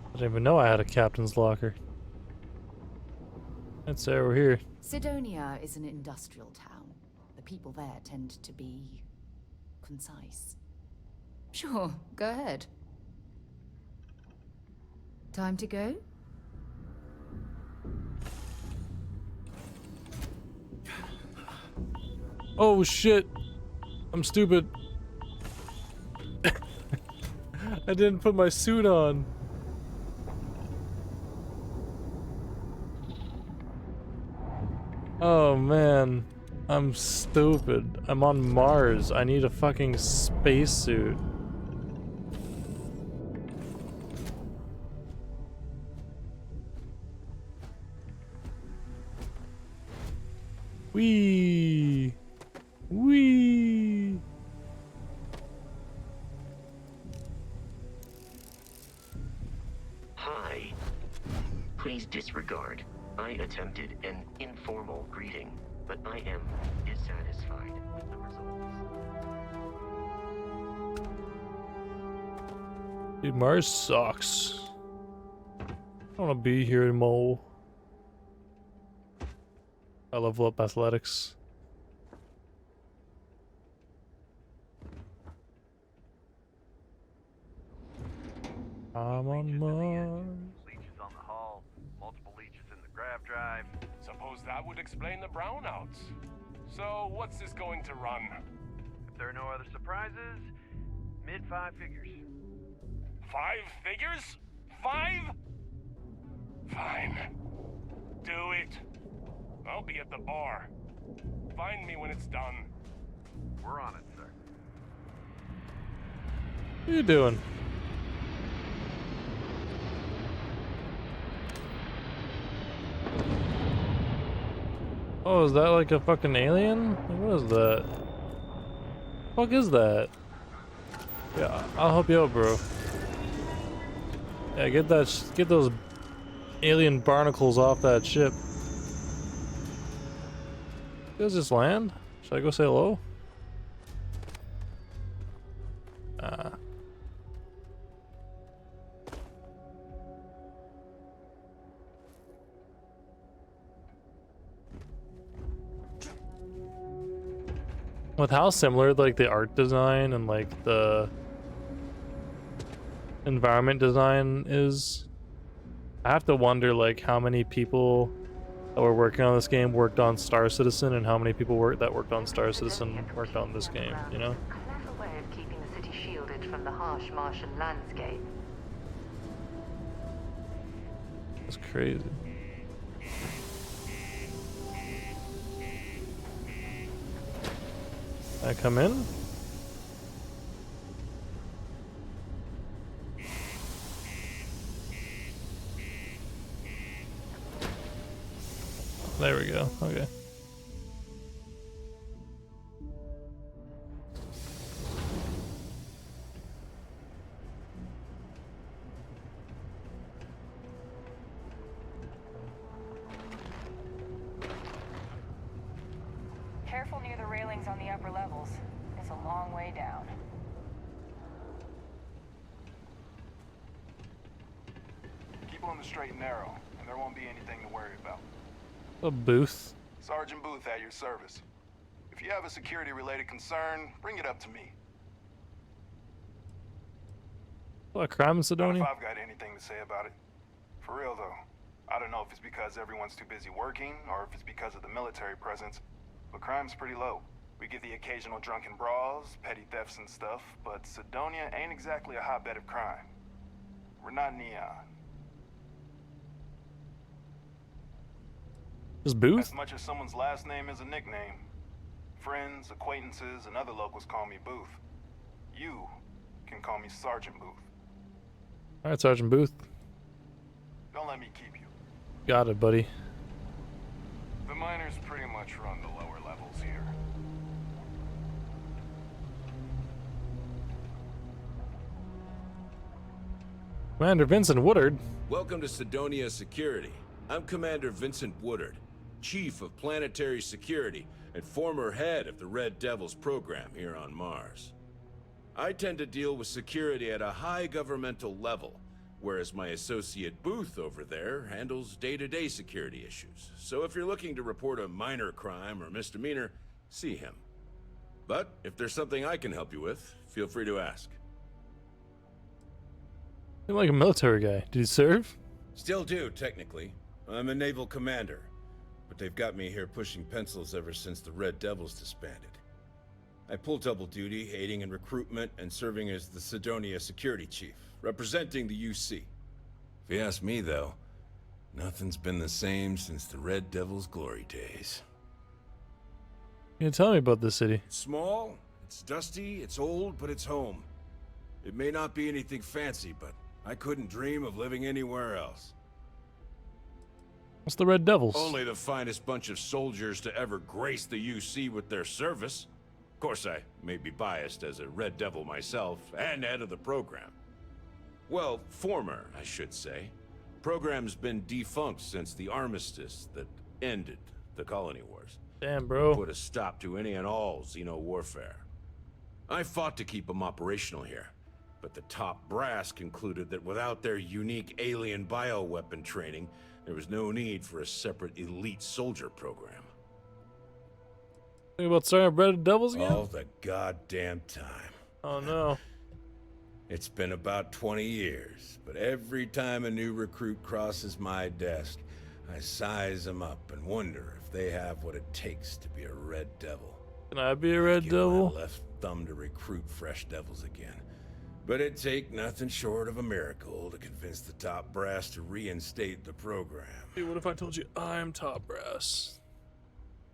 I didn't even know I had a captain's locker. Let's say we're here. Cydonia is an industrial town. The people there tend to be concise. Sure, go ahead. Time to go? Oh shit! I'm stupid. I didn't put my suit on. Oh man, I'm stupid. I'm on Mars. I need a fucking spacesuit. Wee, wee. Hi. Please disregard. I attempted an informal greeting, but I am dissatisfied with the results. Dude, Mars sucks. I don't want to be here anymore. I level up athletics. I'm on Mars. Leeches on the hull, multiple leeches in the grav drive. Suppose that would explain the brownouts. So, what's this going to run? If there are no other surprises, mid 5 figures. 5 figures? 5? Fine. Do it. I'll be at the bar. Find me when it's done. We're on it, sir. What are you doing? Oh, is that like a fucking alien? What is that? Fuck is that? Yeah, I'll help you out, bro. Yeah, get those alien barnacles off that ship. You guys just land? Should I go say hello? With how similar like the art design and like the environment design is, I have to wonder like how many people that were working on this game worked on Star Citizen and how many people that worked on Star Citizen worked on this game, you know? Clever way of keeping the city shielded from the harsh Martian landscape. That's crazy. Can I come in? There we go. Okay. Careful near the railings on the upper levels. It's a long way down. Keep on the straight and narrow, and there won't be anything to worry about. A booth. Sergeant Booth at your service. If you have a security-related concern, bring it up to me. What, crime in Not Sidonia? if I've got anything to say about it. For real, though. I don't know if it's because everyone's too busy working, or if it's because of the military presence, but crime's pretty low. We get the occasional drunken brawls, petty thefts and stuff, but Sidonia ain't exactly a hotbed of crime. We're not Neon. This booth? As much as someone's last name is a nickname, friends, acquaintances, and other locals call me Booth. You can call me Sergeant Booth. Alright, Sergeant Booth. Don't let me keep you. Got it, buddy. The miners pretty much run the lower levels here. Commander Vincent Woodard. Welcome to Sidonia Security. I'm Commander Vincent Woodard, Chief of Planetary Security and former head of the Red Devils program here on Mars. I tend to deal with security at a high governmental level, whereas my associate Booth over there handles day-to-day security issues. So if you're looking to report a minor crime or misdemeanor, see him. But if there's something I can help you with, feel free to ask. You're like a military guy. Did you serve? Still do, technically. I'm a naval commander, but they've got me here pushing pencils ever since the Red Devils disbanded. I pull double duty, aiding in recruitment and serving as the Sidonia Security Chief, representing the UC. If you ask me, though, nothing's been the same since the Red Devils' glory days. Can you tell me about this city? It's small, it's dusty, it's old, but it's home. It may not be anything fancy, but I couldn't dream of living anywhere else. What's the Red Devils? Only the finest bunch of soldiers to ever grace the UC with their service. Of course, I may be biased as a Red Devil myself, and head of the program. Well, former, I should say. Program's been defunct since the armistice that ended the colony wars. Damn, bro. Put a stop to any and all Xeno warfare. I fought to keep them operational here, but the top brass concluded that without their unique alien bioweapon training, there was no need for a separate elite soldier program. Think about starting Red Devils again? All the goddamn time. Oh no. It's been about 20 years, but every time a new recruit crosses my desk, I size them up and wonder if they have what it takes to be a Red Devil. Can I be a Red Give Devil? my left thumb to recruit fresh devils again. But it'd take nothing short of a miracle to convince the top brass to reinstate the program. Hey, what if I told you I'm top brass?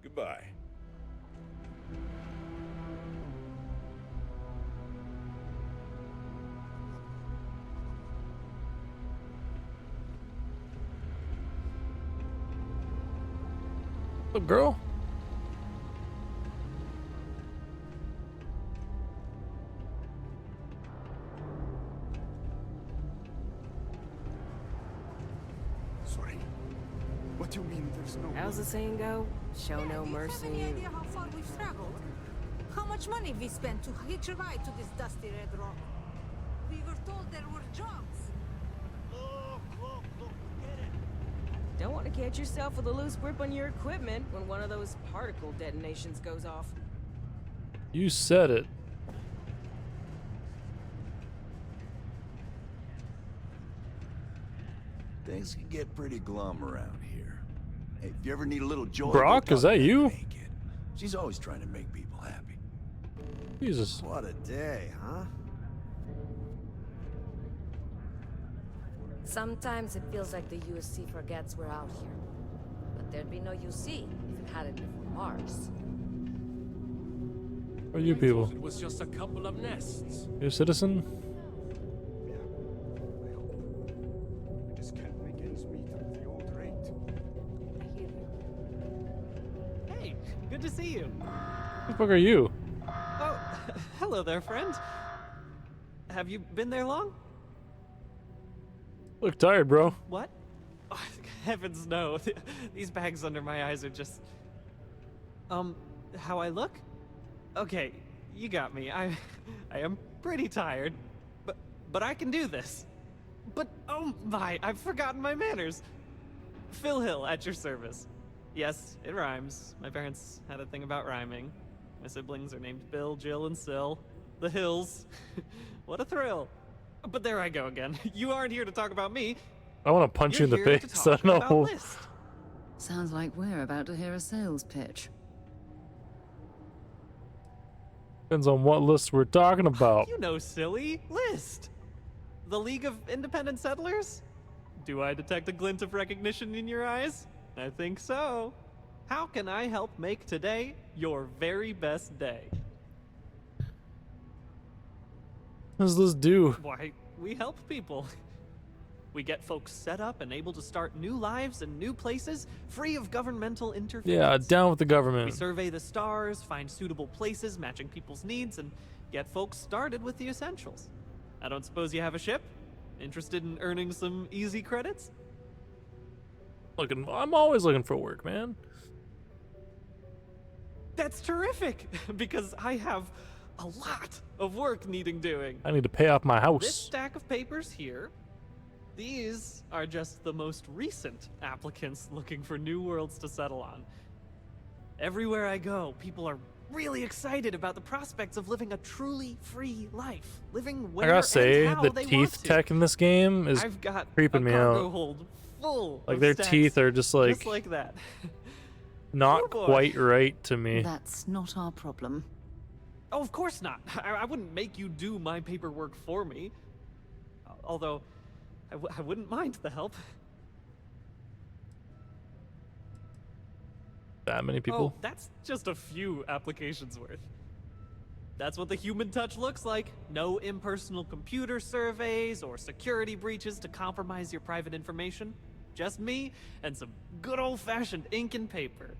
Goodbye. What's up, girl? Sorry. What do you mean there's no... How's the saying go? Show no mercy. Any idea how far we've traveled? How much money we spent to hitch a ride to this dusty red rock? We were told there were jobs. Look, get it. Don't want to catch yourself with a loose grip on your equipment when one of those particle detonations goes off. You said it. Things can get pretty glum around here. Hey, if you ever need a little joy... Brock, is that you? She's always trying to make people happy. Jesus. What a day, huh? Sometimes it feels like the USC forgets we're out here. But there'd be no UC if it hadn't been for Mars. Who are you people? It was just a couple of nests. You a citizen? I just can't make ends meet at the old rate. Hey, good to see you. Who the fuck are you? Oh, hello there, friend. Have you been there long? Look tired, bro. What? Oh, heavens no. These bags under my eyes are just... how I look? Okay, you got me. I am pretty tired, but I can do this. But oh my, I've forgotten my manners. Phil Hill at your service. Yes, it rhymes. My parents had a thing about rhyming. My siblings are named Bill, Jill, and Sil. The Hills. What a thrill. But there I go again. You aren't here to talk about me. I want to punch you in the You're here to face. I talk don't about know. List. Sounds like we're about to hear a sales pitch. Depends on what list we're talking about. You know, silly. List. The League of Independent Settlers? Do I detect a glint of recognition in your eyes? I think so. How can I help make today your very best day? What does this do? Why, we help people. We get folks set up and able to start new lives in new places, free of governmental interference. Yeah, down with the government. We survey the stars, find suitable places matching people's needs, and get folks started with the essentials. I don't suppose you have a ship? Interested in earning some easy credits? I'm always looking for work, man. That's terrific, because I have a lot of work needing doing. I need to pay off my This house. stack of papers here, these are just the most recent applicants looking for new worlds to settle on. Everywhere I go, people are really excited about the prospects of living a truly free life, living I where gotta say, and how the they teeth want to. tech in this game is I've got creeping a me cargo out. hold full Like of their stacks teeth are just just like that. not Oh, boy. quite right to me. That's not our problem. Oh, of course not. I wouldn't make you do my paperwork for me. Although, I wouldn't mind the help. That many people? Oh, that's just a few applications worth. That's what the human touch looks like. No impersonal computer surveys or security breaches to compromise your private information. Just me and some good old-fashioned ink and paper.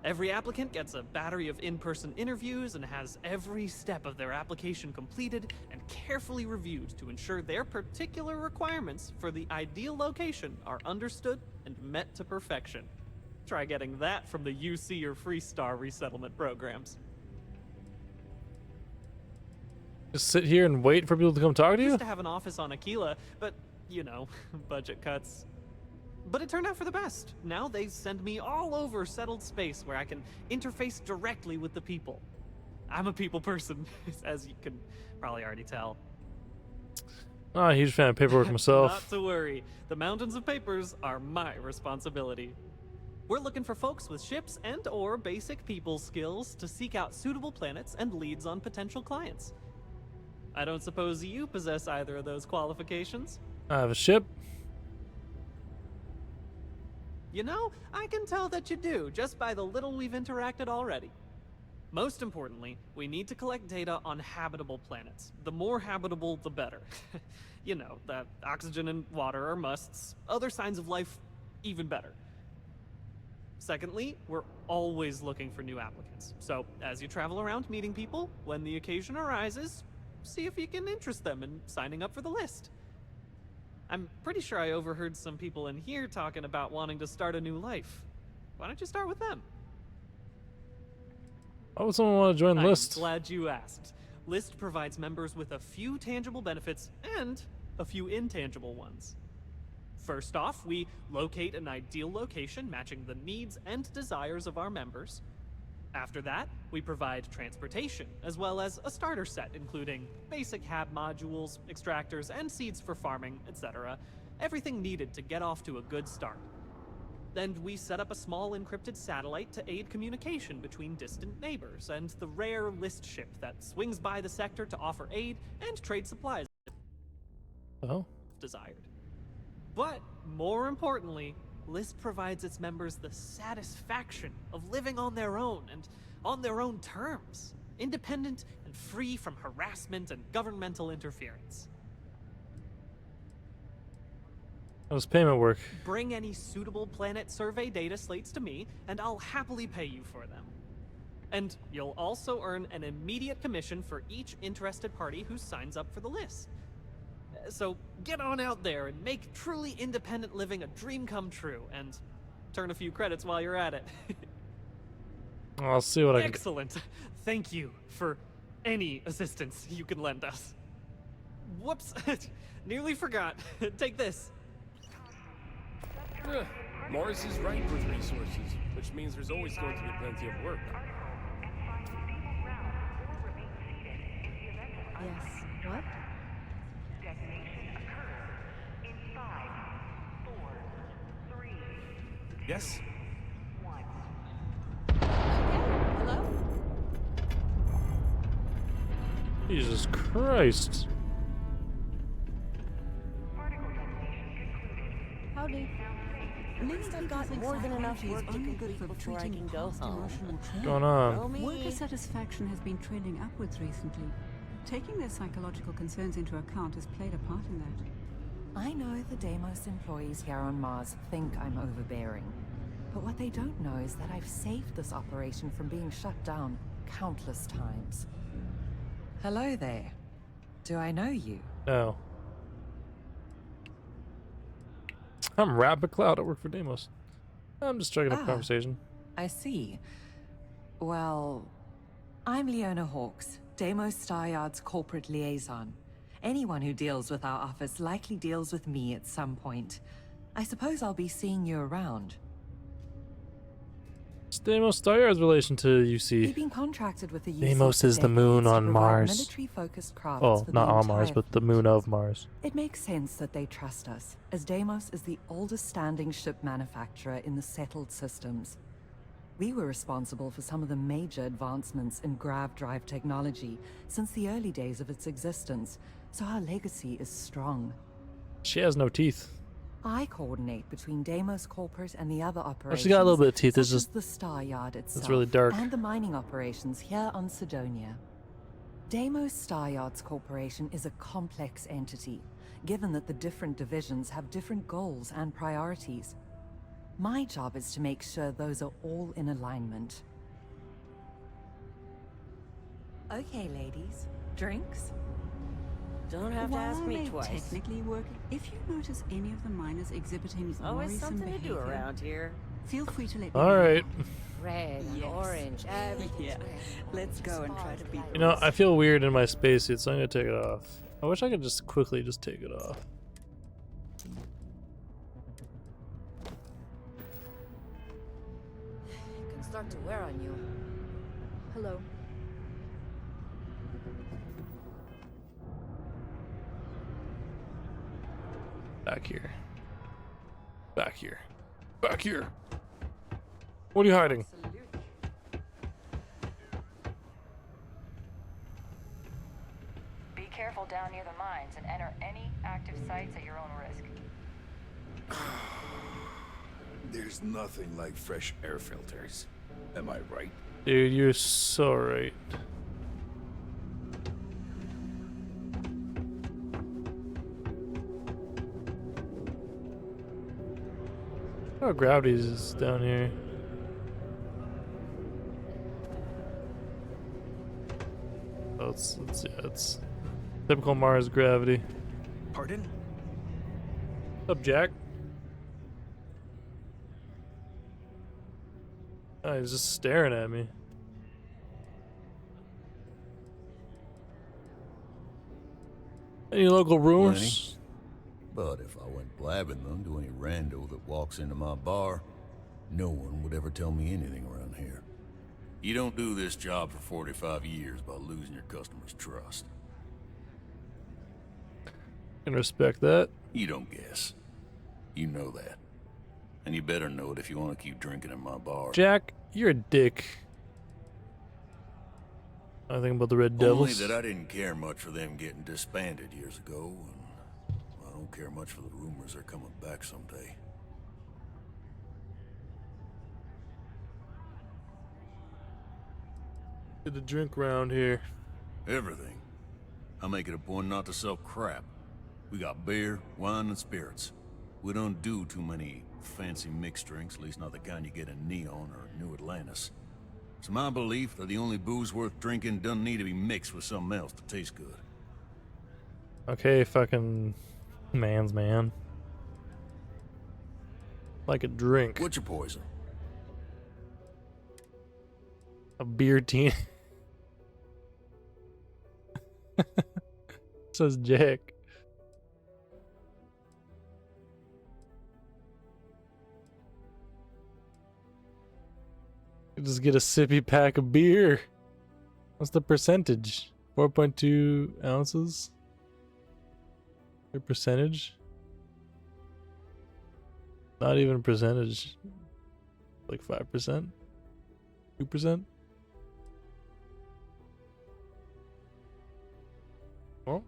Every applicant gets a battery of in-person interviews and has every step of their application completed and carefully reviewed to ensure their particular requirements for the ideal location are understood and met to perfection. Try getting that from the UC or Freestar resettlement programs. Just sit here and wait for people to come talk to you? Used to have an office on Aquila, but, you know, budget cuts. But it turned out for the best. Now they send me all over settled space where I can interface directly with the people. I'm a people person, as you can probably already tell. Not a huge fan of paperwork myself. Not to worry. The mountains of papers are my responsibility. We're looking for folks with ships and or basic people skills to seek out suitable planets and leads on potential clients. I don't suppose you possess either of those qualifications? I have a ship. You know, I can tell that you do, just by the little we've interacted already. Most importantly, we need to collect data on habitable planets. The more habitable, the better. You know, that oxygen and water are musts. Other signs of life, even better. Secondly, we're always looking for new applicants. So, as you travel around meeting people, when the occasion arises, see if you can interest them in signing up for the list. I'm pretty sure I overheard some people in here talking about wanting to start a new life. Why don't you start with them? Why would someone want to join List? I'm glad you asked. List provides members with a few tangible benefits and a few intangible ones. First off, we locate an ideal location matching the needs and desires of our members. After that, we provide transportation, as well as a starter set including basic hab modules, extractors, and seeds for farming, etc. Everything needed to get off to a good start. And we set up a small encrypted satellite to aid communication between distant neighbors and the rare List ship that swings by the sector to offer aid and trade supplies Oh? desired. But more importantly, List provides its members the satisfaction of living on their own and on their own terms, independent and free from harassment and governmental interference. How does payment work? Bring any suitable planet survey data slates to me, and I'll happily pay you for them. And you'll also earn an immediate commission for each interested party who signs up for the list. So get on out there and make truly independent living a dream come true, and turn a few credits while you're at it. I'll see what I can. Excellent. Thank you for any assistance you can lend us. Whoops. Nearly forgot. Take this. Mars is ripe with resources, which means there's always going to be plenty of work. Yes. What? Yes? Hello? Jesus Christ. Howdy. At least I've got more than enough work to complete before I can go home. What's going on? Worker satisfaction has been trending upwards recently. Taking their psychological concerns into account has played a part in that. I know the Deimos employees here on Mars think I'm overbearing. But what they don't know is that I've saved this operation from being shut down countless times. Hello there. Do I know you? No. I'm Rapid Cloud. I work for Deimos. I'm just striking up a conversation. I see. Well, I'm Leona Hawks, Deimos Star Yard's corporate liaison. Anyone who deals with our office likely deals with me at some point. I suppose I'll be seeing you around. What's Deimos Star Yard's relation to UC? We've been contracted with the UC Deimos is the moon on Mars. Military-focused crafts Oh, for not the on Mars, entire but the moon of Mars. It makes sense that they trust us, as Deimos is the oldest standing ship manufacturer in the settled systems. We were responsible for some of the major advancements in grav drive technology since the early days of its existence, so our legacy is strong. She has no teeth. I coordinate between Deimos Corporate and the other operations. She got a little bit of teeth. It's such as just the Star Yard itself. it's really dark. And the mining operations here on Sidonia. Deimos Star Yards Corporation is a complex entity, given that the different divisions have different goals and priorities. My job is to make sure those are all in alignment. Okay, ladies. Drinks? Don't have to ask me twice. Technically working. If you notice any of the miners exhibiting Always worrisome something to do behavior, around here. feel free to let me All know. right. Red and orange, everything's Yeah. red. Let's go and try to beat You know, I feel weird in my spacesuit, so I'm gonna take it off. I wish I could just quickly just take it off. It can start to wear on you. Hello. back here. Back here. Back here. What are you hiding? Be careful down near the mines and enter any active sites at your own risk. There's nothing like fresh air filters. Am I right? Dude, you're so right. Oh, gravity's down here. Oh, it's typical Mars gravity. Pardon? What's up, Jack? Oh, he's just staring at me. Any local rumors? But if I went blabbing them to any rando that walks into my bar, no one would ever tell me anything around here. You don't do this job for 45 years by losing your customers' trust. Can respect that. You don't guess. You know that. And you better know it if you want to keep drinking in my bar. Jack, you're a dick. I think about the Red Only Devils. that I didn't care much for them getting disbanded years ago, and I don't care much for the rumors they're coming back someday. Did the drink round here? Everything. I make it a point not to sell crap. We got beer, wine, and spirits. We don't do too many fancy mixed drinks, at least not the kind you get in Neon or New Atlantis. It's my belief that the only booze worth drinking doesn't need to be mixed with something else to taste good. Okay, fucking man's man. Like a drink. What's your poison? A beer teen. Says Jack. You just get a sippy pack of beer. What's the percentage? 4.2 ounces? Your percentage? Not even percentage. Like 5%? 2%? Well.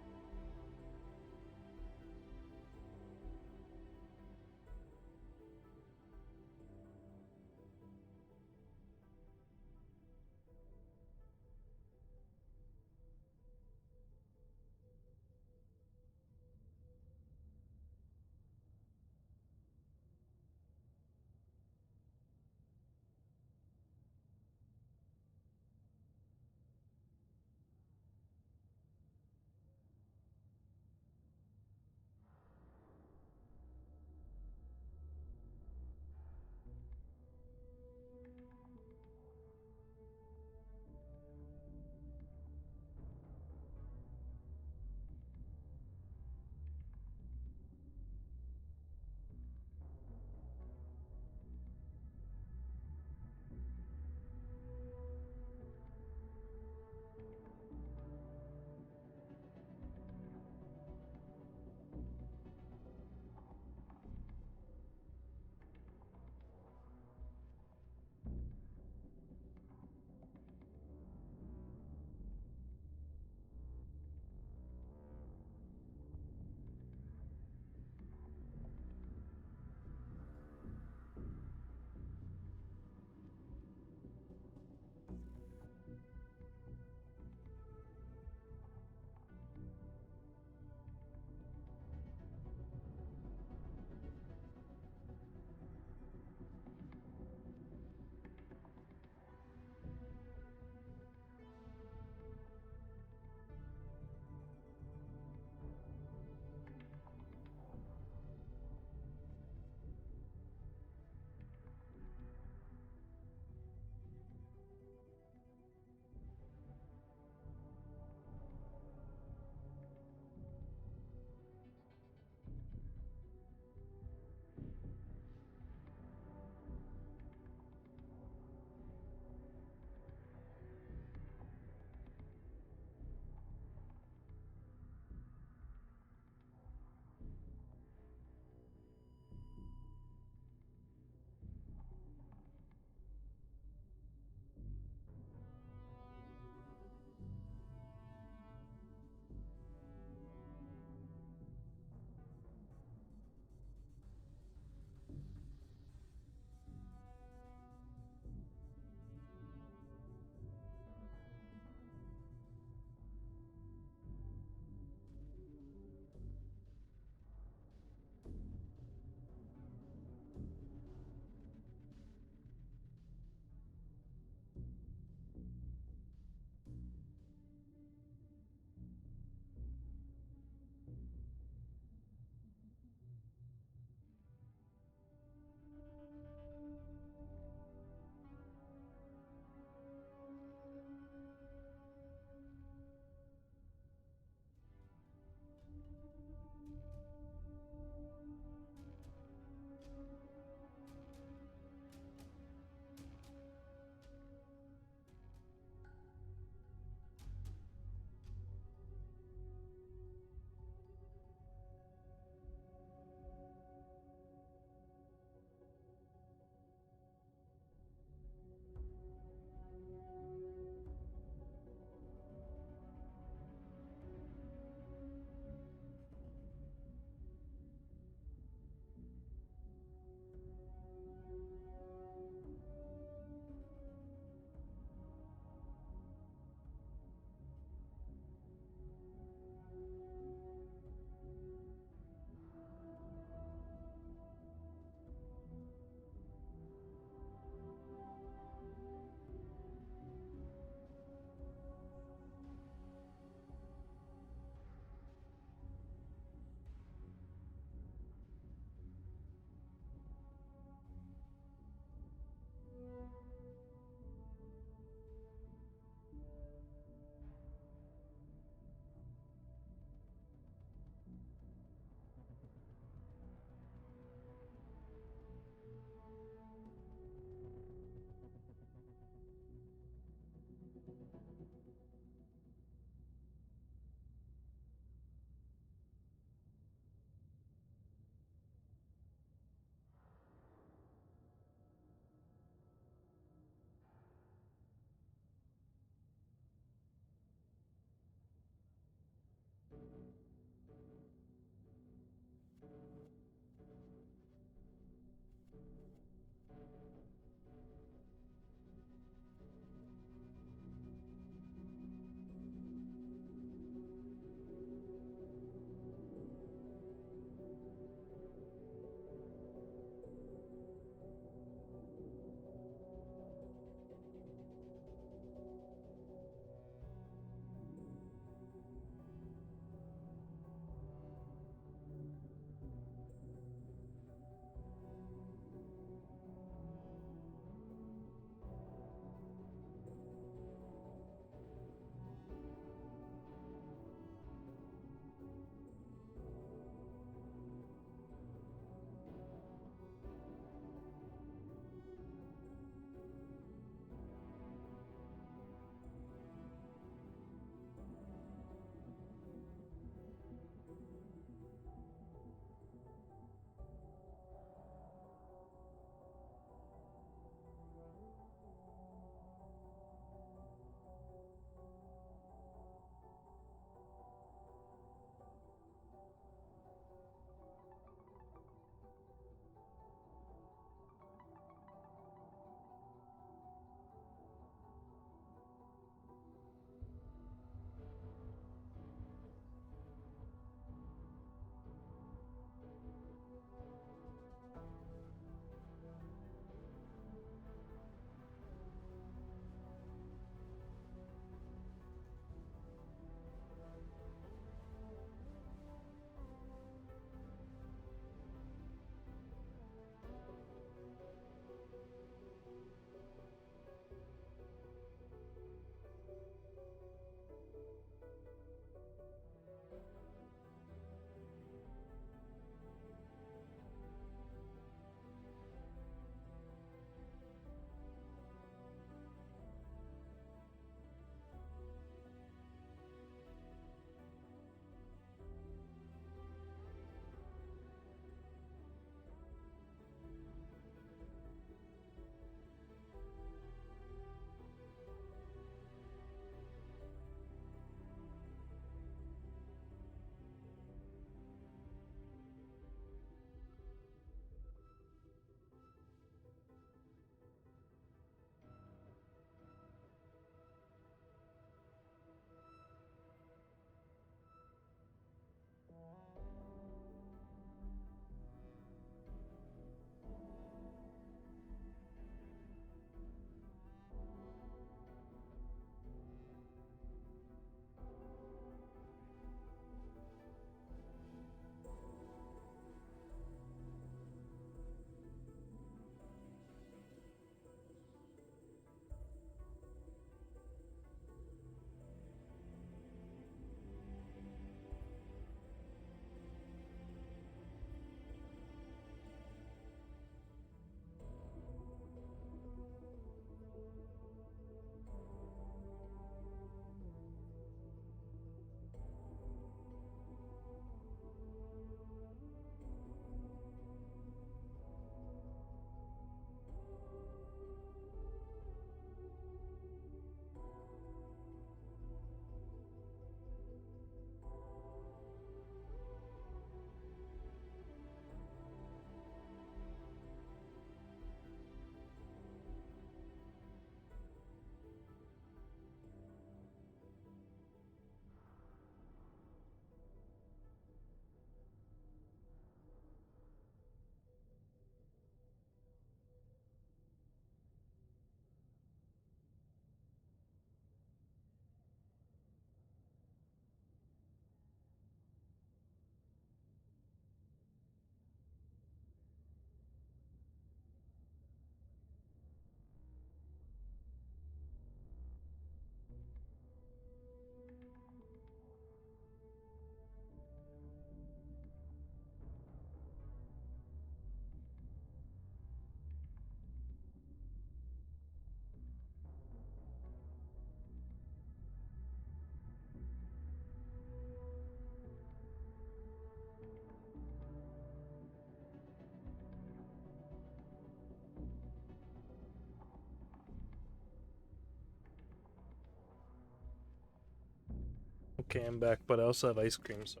Okay, I'm back, but I also have ice cream, so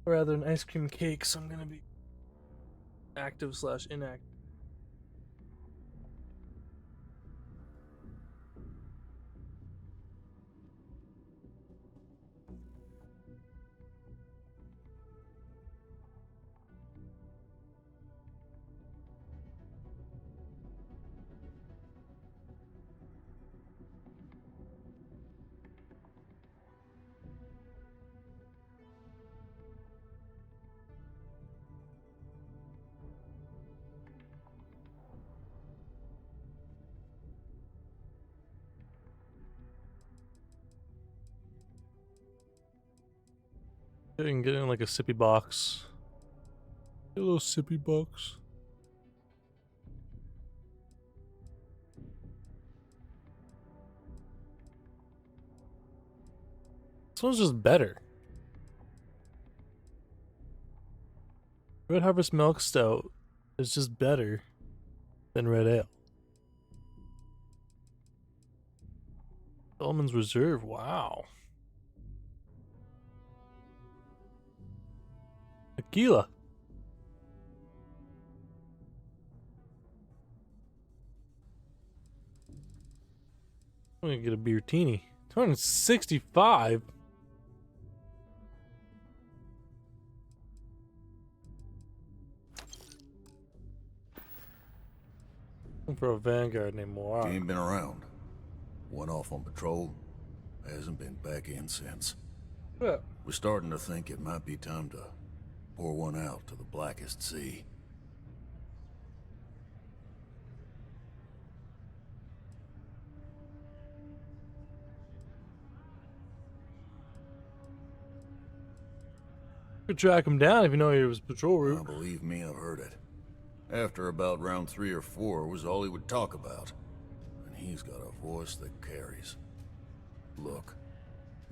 or rather an ice cream cake, so I'm gonna be active/inactive. You can get it in like a sippy box. A little sippy box. This one's just better. Red Harvest Milk Stout is just better than Red Ale. Almonds Reserve, wow. Tequila. I'm gonna get a beer teeny. 265. For a Vanguard named Moir. He ain't been around. Went off on patrol. Hasn't been back in since. Yeah. We're starting to think it might be time to pour one out to the blackest sea. Could track him down if you know he was patrol route. Believe me, I've heard it. After about round 3 or 4 was all he would talk about. And he's got a voice that carries. Look,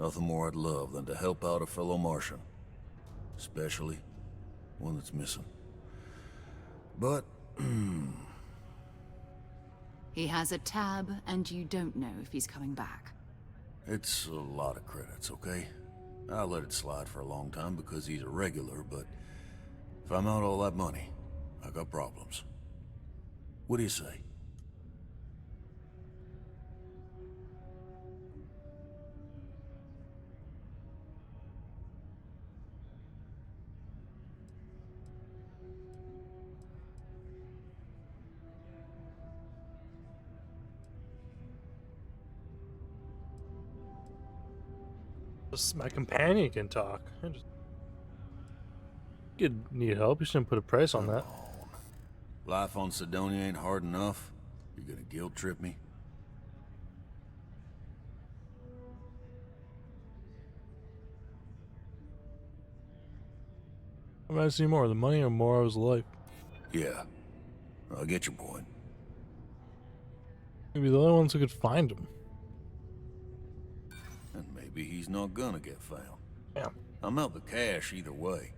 nothing more I'd love than to help out a fellow Martian. Especially one that's missing. But, He has a tab, and you don't know if he's coming back. it's a lot of credits, okay? I let it slide for a long time because he's a regular, but if I'm out all that money, I got problems. What do you say? Just my companion can talk. I just could need help. You shouldn't put a price on that. Life on Sidonia ain't hard enough. You gonna guilt trip me? What matters to you more, the money or Morrow's life? Yeah, I get your point. Maybe the only ones who could find him. And maybe he's not gonna get found. Yeah. I'm out the cash either way.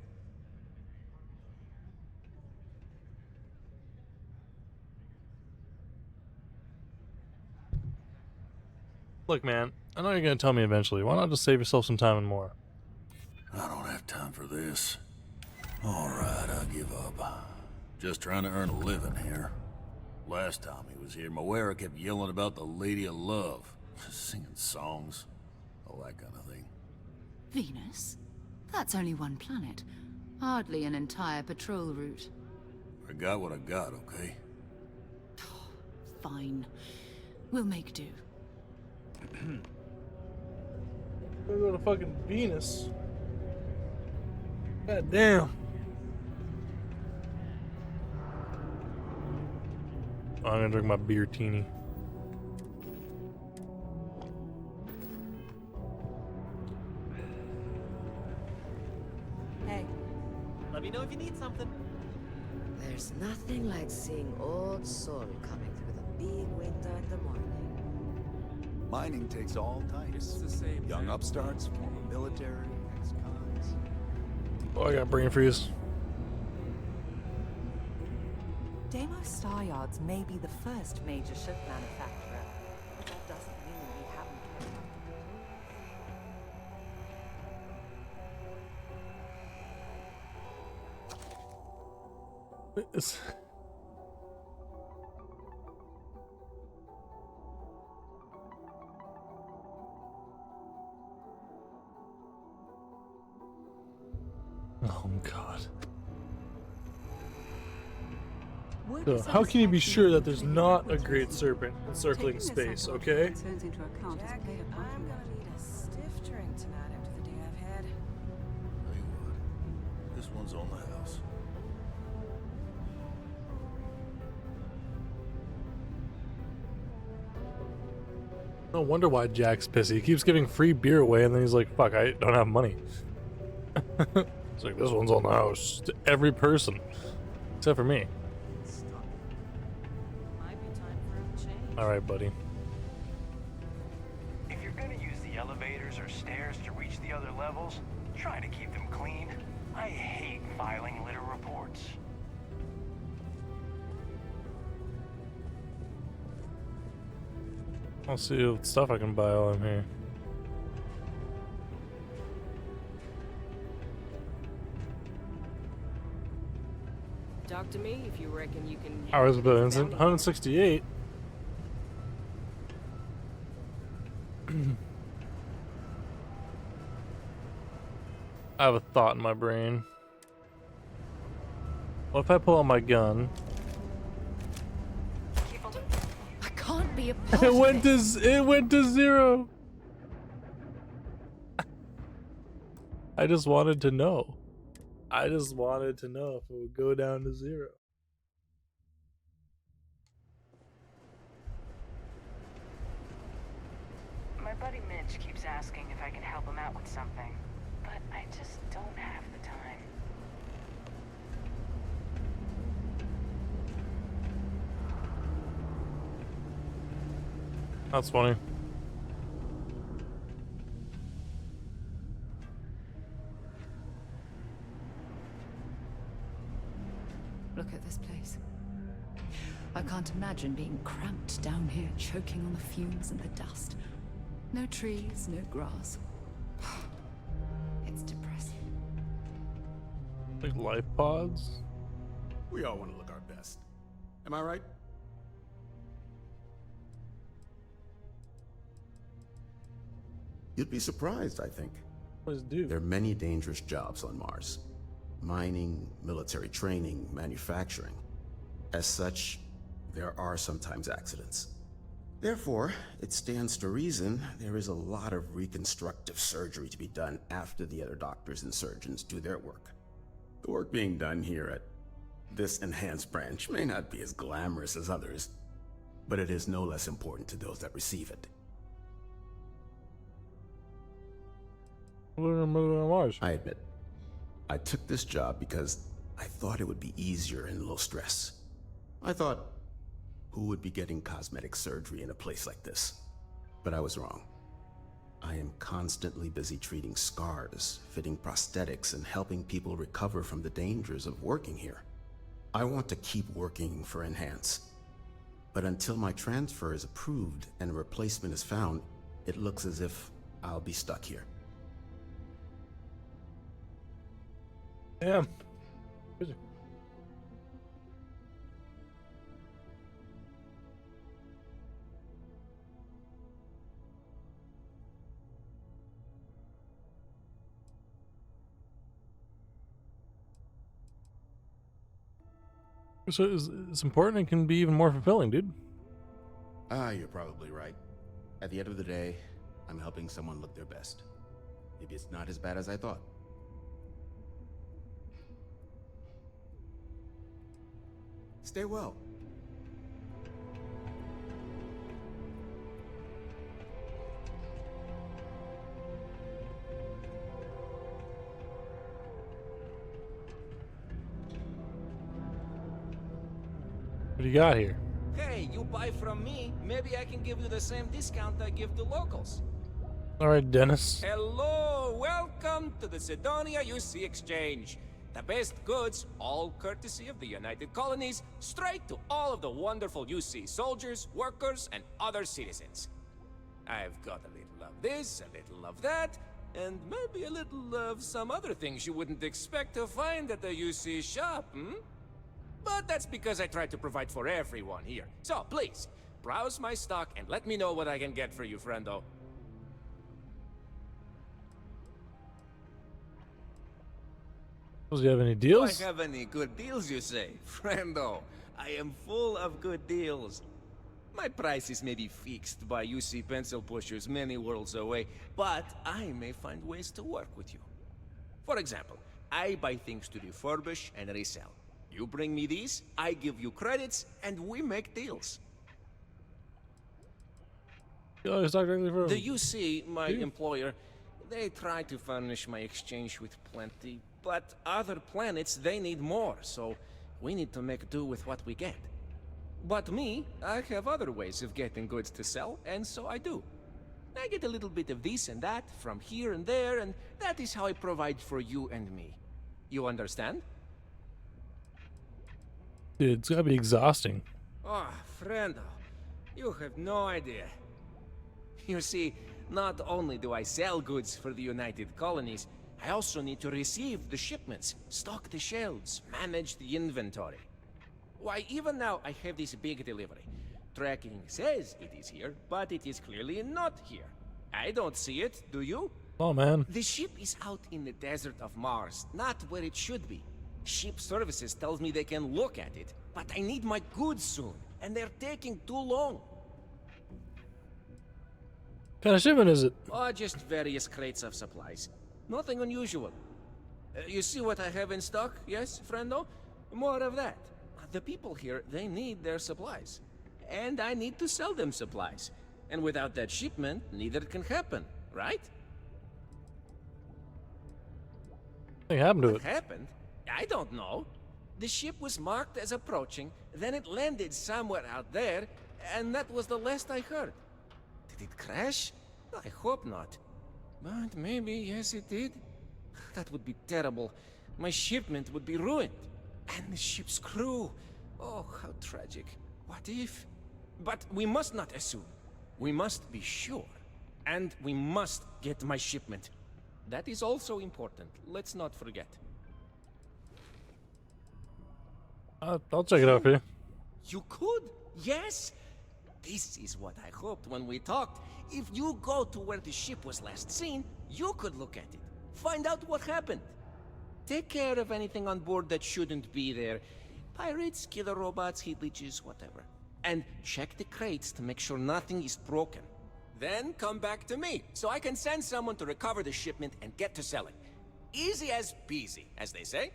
Look, man, I know you're gonna tell me eventually. Why not just save yourself some time and more? I don't have time for this. Alright, I give up. Just trying to earn a living here. Last time he was here, Moira kept yelling about the Lady of Love. Singing songs. All that kind of thing. Venus? That's only one planet. Hardly an entire patrol route. I got what I got, okay? Fine. We'll make do. We're going to fucking Venus. God damn. I'm gonna drink my beer teeny. Hey, let me know if you need something. There's nothing like seeing old Sol coming through the big window in the morning. Mining takes all types. the same Young thing. upstarts, former military, ex-cons. Oh, I got brain freeze. Deimos Star Yards may be the first major ship manufacturer, but that doesn't mean we haven't kept up to It's... Oh god. So, how can you be sure that there's not a great serpent encircling space, okay? Jack, I'm gonna need a stiff drink tonight after the day I've had. Tell you what, this one's on the house. No wonder why Jack's pissy. He keeps giving free beer away and then he's like, fuck, I don't have money. It's like, this one's on the house. To every person. Except for me. Alright, buddy. If you're gonna use the elevators or stairs to reach the other levels, try to keep them clean. I hate filing litter reports. I'll see what stuff I can buy while I'm here. Talk to me if you reckon you can. Hours of billions, 168. I have a thought in my brain. What if I pull out my gun? I can't be a part It of went this. to 0. I just wanted to know. I just wanted to know if it would go down to 0. My buddy Mitch keeps asking if I can help him out with something, but I just don't have the time. That's funny. Look at this place. I can't imagine being cramped down here, choking on the fumes and the dust. No trees, no grass. It's depressing. Like life pods? We all want to look our best. Am I right? You'd be surprised, I think. What does it do? There are many dangerous jobs on Mars. Mining, military training, manufacturing. As such, there are sometimes accidents. Therefore, it stands to reason there is a lot of reconstructive surgery to be done after the other doctors and surgeons do their work. The work being done here at this enhanced branch may not be as glamorous as others, but it is no less important to those that receive it. I admit, I took this job because I thought it would be easier and low stress. I thought, who would be getting cosmetic surgery in a place like this? But I was wrong. I am constantly busy treating scars, fitting prosthetics, and helping people recover from the dangers of working here. I want to keep working for Enhance. But until my transfer is approved and a replacement is found, it looks as if I'll be stuck here. Damn. So it's important and can be even more fulfilling, dude. You're probably right. At the end of the day, I'm helping someone look their best. Maybe it's not as bad as I thought. Stay well. What do you got here? Hey, you buy from me, maybe I can give you the same discount I give to locals. All right, Dennis. Hello, welcome to the Sidonia UC Exchange. The best goods, all courtesy of the United Colonies, straight to all of the wonderful UC soldiers, workers, and other citizens. I've got a little of this, a little of that, and maybe a little of some other things you wouldn't expect to find at the UC shop, hmm? But that's because I try to provide for everyone here. So, please, browse my stock and let me know what I can get for you, friendo. Do you have any Do deals? I have any good deals, you say? Friendo, I am full of good deals. My prices may be fixed by UC pencil pushers many worlds away, but I may find ways to work with you. For example, I buy things to refurbish and resell. You bring me these, I give you credits, and we make deals. You always talk directly from The UC, my you. employer, they try to furnish my exchange with plenty, but other planets, they need more, so we need to make do with what we get. But me, I have other ways of getting goods to sell, and so I do. I get a little bit of this and that from here and there, and that is how I provide for you and me. You understand? Dude, it's gotta be exhausting. Oh, friendo, you have no idea. You see, not only do I sell goods for the United Colonies, I also need to receive the shipments, stock the shelves, manage the inventory. Why, even now I have this big delivery. Tracking says it is here, but it is clearly not here. I don't see it, do you? Oh, man. The ship is out in the desert of Mars, not where it should be. Ship services tells me they can look at it, but I need my goods soon, and they're taking too long. What kind of shipment is it? Oh, just various crates of supplies. Nothing unusual. You see what I have in stock, yes, friendo? More of that. The people here, they need their supplies. And I need to sell them supplies. And without that shipment, neither can happen, right? What happened to What it? happened? I don't know. The ship was marked as approaching, then it landed somewhere out there, and that was the last I heard. Did it crash? I hope not. But maybe, yes it did. That would be terrible. My shipment would be ruined. And the ship's crew. Oh, how tragic. What if? But we must not assume. We must be sure. And we must get my shipment. That is also important. Let's not forget. I'll check it out for you. You could? Yes? This is what I hoped when we talked. If you go to where the ship was last seen, you could look at it. Find out what happened. Take care of anything on board that shouldn't be there. Pirates, killer robots, heat leeches, whatever. And check the crates to make sure nothing is broken. Then come back to me, so I can send someone to recover the shipment and get to selling. Easy as peasy, as they say.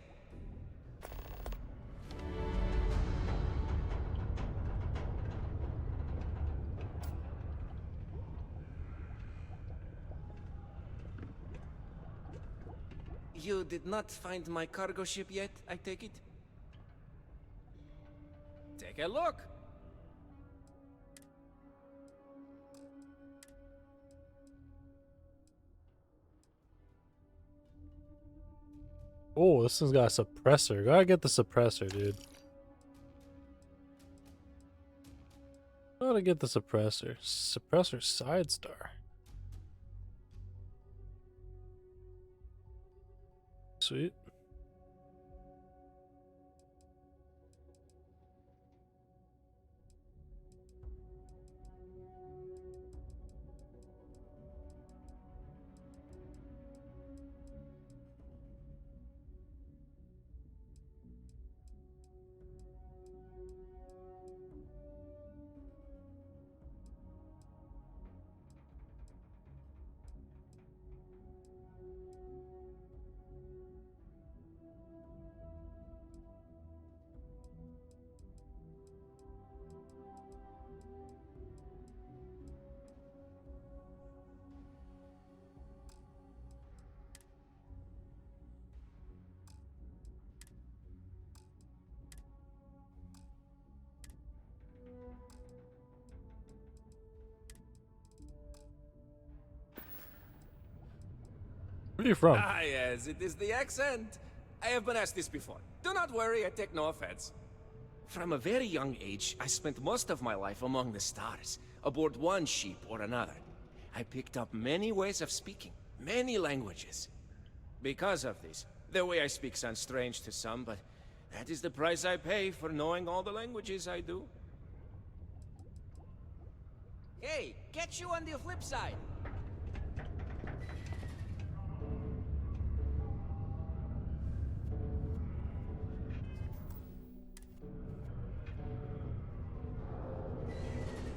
You did not find my cargo ship yet, I take it? Take a look. Oh, this thing's got a suppressor. Gotta get the suppressor, dude. Gotta get the suppressor. Suppressor side star. Sweet. Where are you from? Ah, yes, it is the accent. I have been asked this before. Do not worry, I take no offense. From a very young age, I spent most of my life among the stars, aboard one ship or another. I picked up many ways of speaking, many languages. Because of this, the way I speak sounds strange to some, but That is the price I pay for knowing all the languages I do. Hey, catch you on the flip side.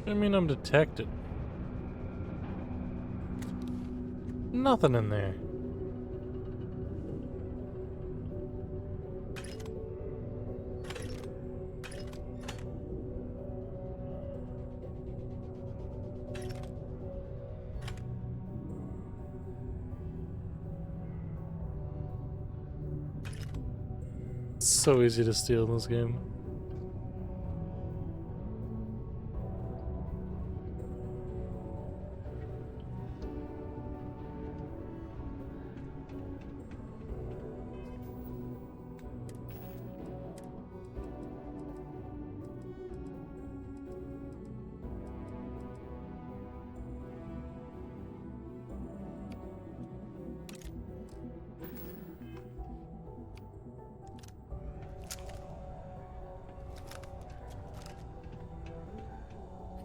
I mean, I'm detected. Nothing in there. It's so easy to steal in this game.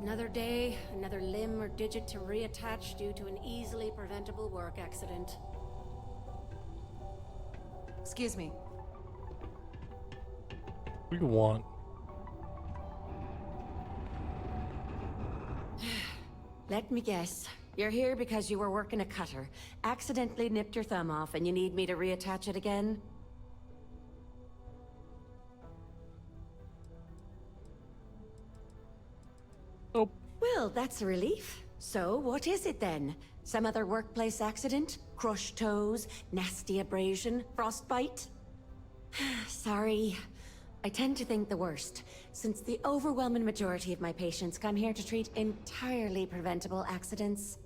Another day, another limb or digit to reattach due to an easily preventable work accident. Excuse me. What do you want? Let me guess. You're here because you were working a cutter, accidentally nipped your thumb off, and you need me to reattach it again? Nope. Well, that's a relief. So, what is it then? Some other workplace accident? Crushed toes? Nasty abrasion? Frostbite? Sorry. I tend to think the worst, since the overwhelming majority of my patients come here to treat entirely preventable accidents.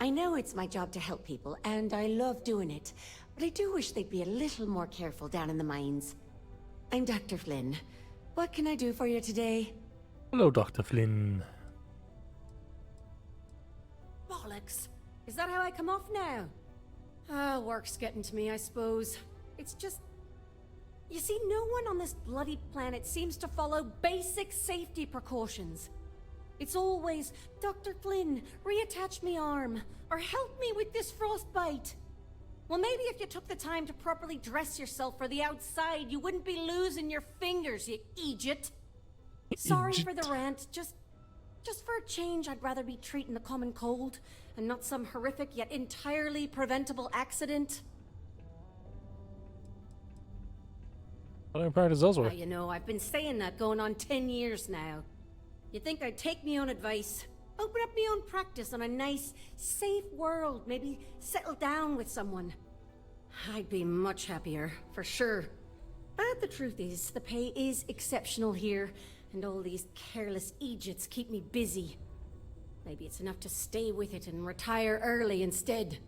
I know it's my job to help people, and I love doing it, but I do wish they'd be a little more careful down in the mines. I'm Dr. Flynn. What can I do for you today? Hello, Dr. Flynn. Bollocks! Is that how I come off now? Ah, work's getting to me, I suppose. It's just... You see, no one on this bloody planet seems to follow basic safety precautions. It's always, Dr. Flynn, reattach me arm, or help me with this frostbite. Well, maybe if you took the time to properly dress yourself for the outside, you wouldn't be losing your fingers, you idiot. Sorry for the rant, just for a change, I'd rather be treating the common cold, and not some horrific yet entirely preventable accident. What do I practice elsewhere? You know, I've been saying that going on 10 years now. You'd think I'd take me own advice, open up my own practice on a nice, safe world, maybe settle down with someone. I'd be much happier, for sure. But the truth is, the pay is exceptional here, and all these careless idiots keep me busy. Maybe it's enough to stay with it and retire early instead.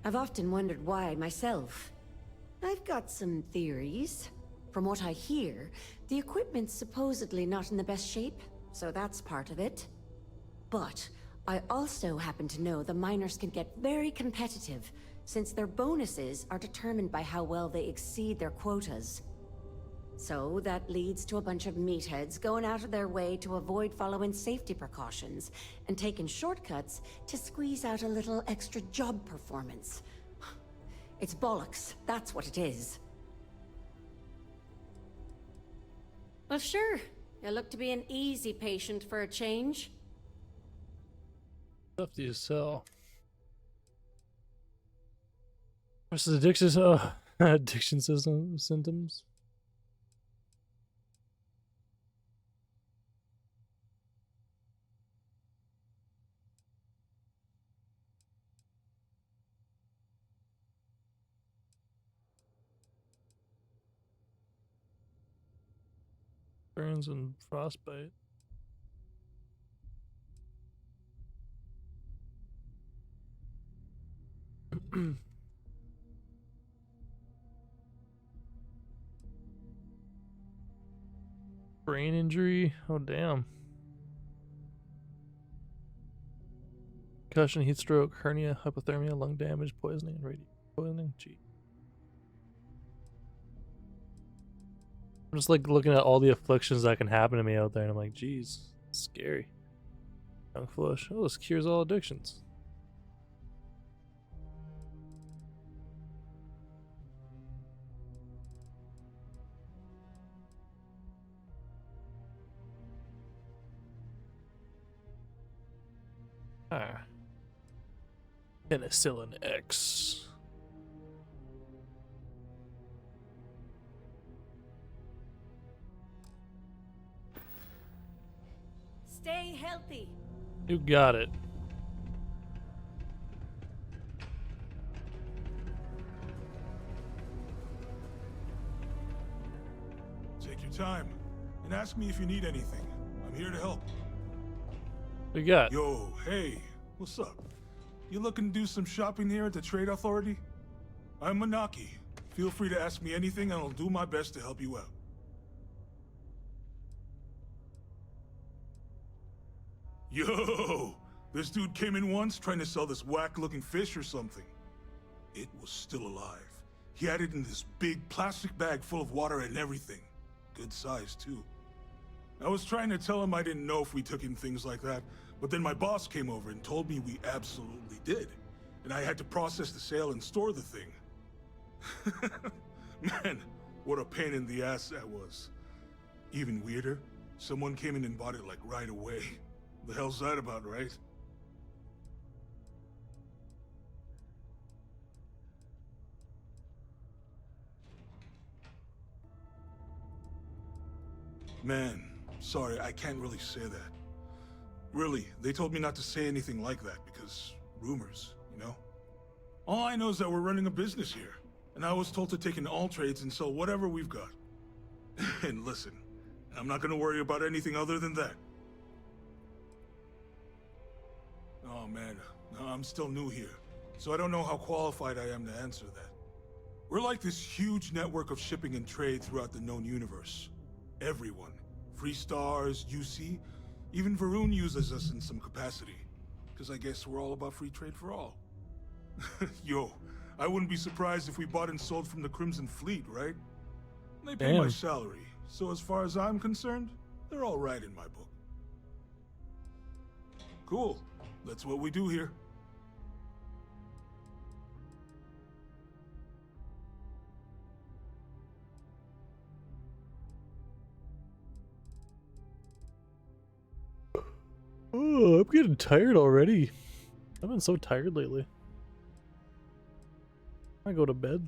I've often wondered why myself. I've got some theories. From what I hear, the equipment's supposedly not in the best shape, so that's part of it. But I also happen to know the miners can get very competitive, since their bonuses are determined by how well they exceed their quotas. So that leads to a bunch of meatheads going out of their way to avoid following safety precautions and taking shortcuts to squeeze out a little extra job performance. It's bollocks, that's what it is. Well, sure. You look to be an easy patient for a change. Stuff do you sell? Versus addiction symptoms. Burns and frostbite. Brain injury? Oh, damn. Concussion, heat stroke, hernia, hypothermia, lung damage, poisoning, and radiation poisoning. Gee. I'm just like looking at all the afflictions that can happen to me out there, and I'm like, geez, scary. Young flush. Oh, this cures all addictions. Ah. Penicillin X. Stay healthy. You got it. Take your time and ask me if you need anything. I'm here to help. We got. Yo, hey, what's up? You looking to do some shopping here at the Trade Authority? I'm Manaki. Feel free to ask me anything and I'll do my best to help you out. Yo! This dude came in once trying to sell this whack-looking fish or something. It was still alive. He had it in this big plastic bag full of water and everything. Good size, too. I was trying to tell him I didn't know if we took in things like that, but then my boss came over and told me we absolutely did. And I had to process the sale and store the thing. Man, what a pain in the ass that was. Even weirder, someone came in and bought it like right away. The hell's that about, right? Man, sorry, I can't really say that. Really, they told me not to say anything like that because rumors, you know? All I know is that we're running a business here, and I was told to take in all trades and sell whatever we've got. And listen, I'm not gonna worry about anything other than that. Oh man, no, I'm still new here, so I don't know how qualified I am to answer that. We're like this huge network of shipping and trade throughout the known universe. Everyone. Free Stars, UC, even Varun uses us in some capacity. Because I guess we're all about free trade for all. Yo, I wouldn't be surprised if we bought and sold from the Crimson Fleet, right? They pay my Damn. salary, so as far as I'm concerned, they're all right in my book. Cool. That's what we do here. Oh, I'm getting tired already. I've been so tired lately. I go to bed.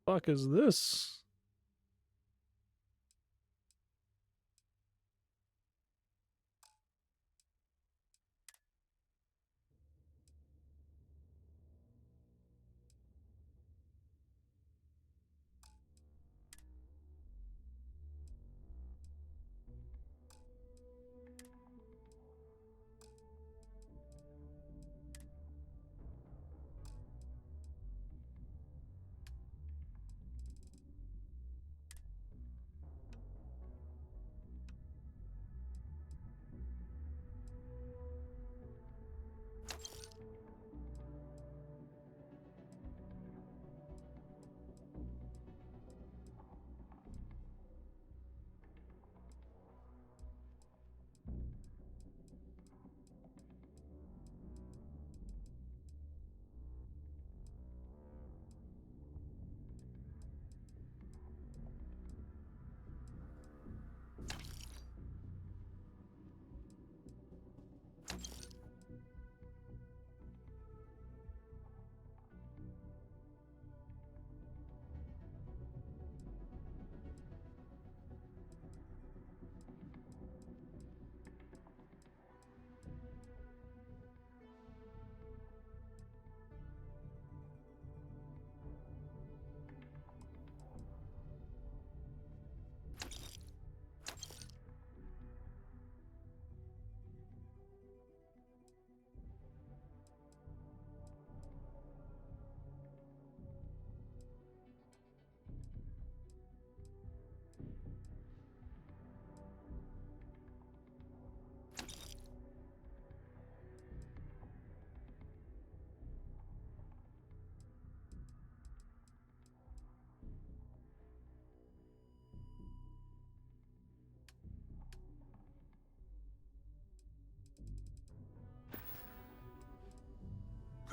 Fuck is this?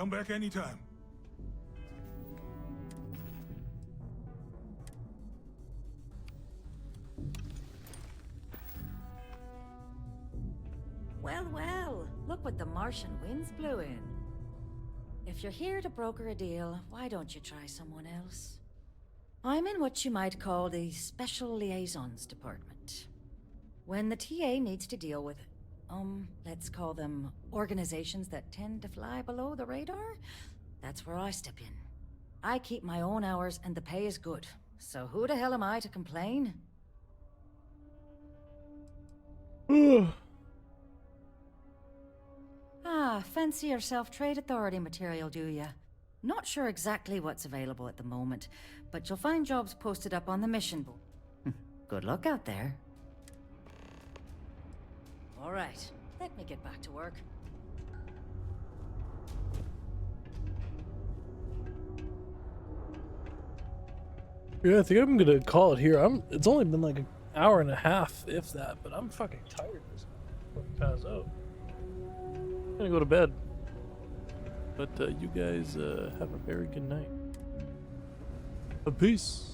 Come back anytime. Well, well, look what the Martian winds blew in. If you're here to broker a deal, why don't you try someone else? I'm in what you might call the Special Liaisons Department. When the TA needs to deal with, let's call them organizations that tend to fly below the radar, that's where I step in. I keep my own hours and the pay is good, so who the hell am I to complain? Ah, fancy yourself Trade Authority material, do ya? Not sure exactly what's available at the moment, but you'll find jobs posted up on the mission board. Good luck out there. All right, let me get back to work. Yeah, I think I'm gonna call it here. It's only been like an hour and a half, if that, but I'm fucking tired. This fucking pass out. I'm gonna go to bed. But you guys have a very good night. Peace.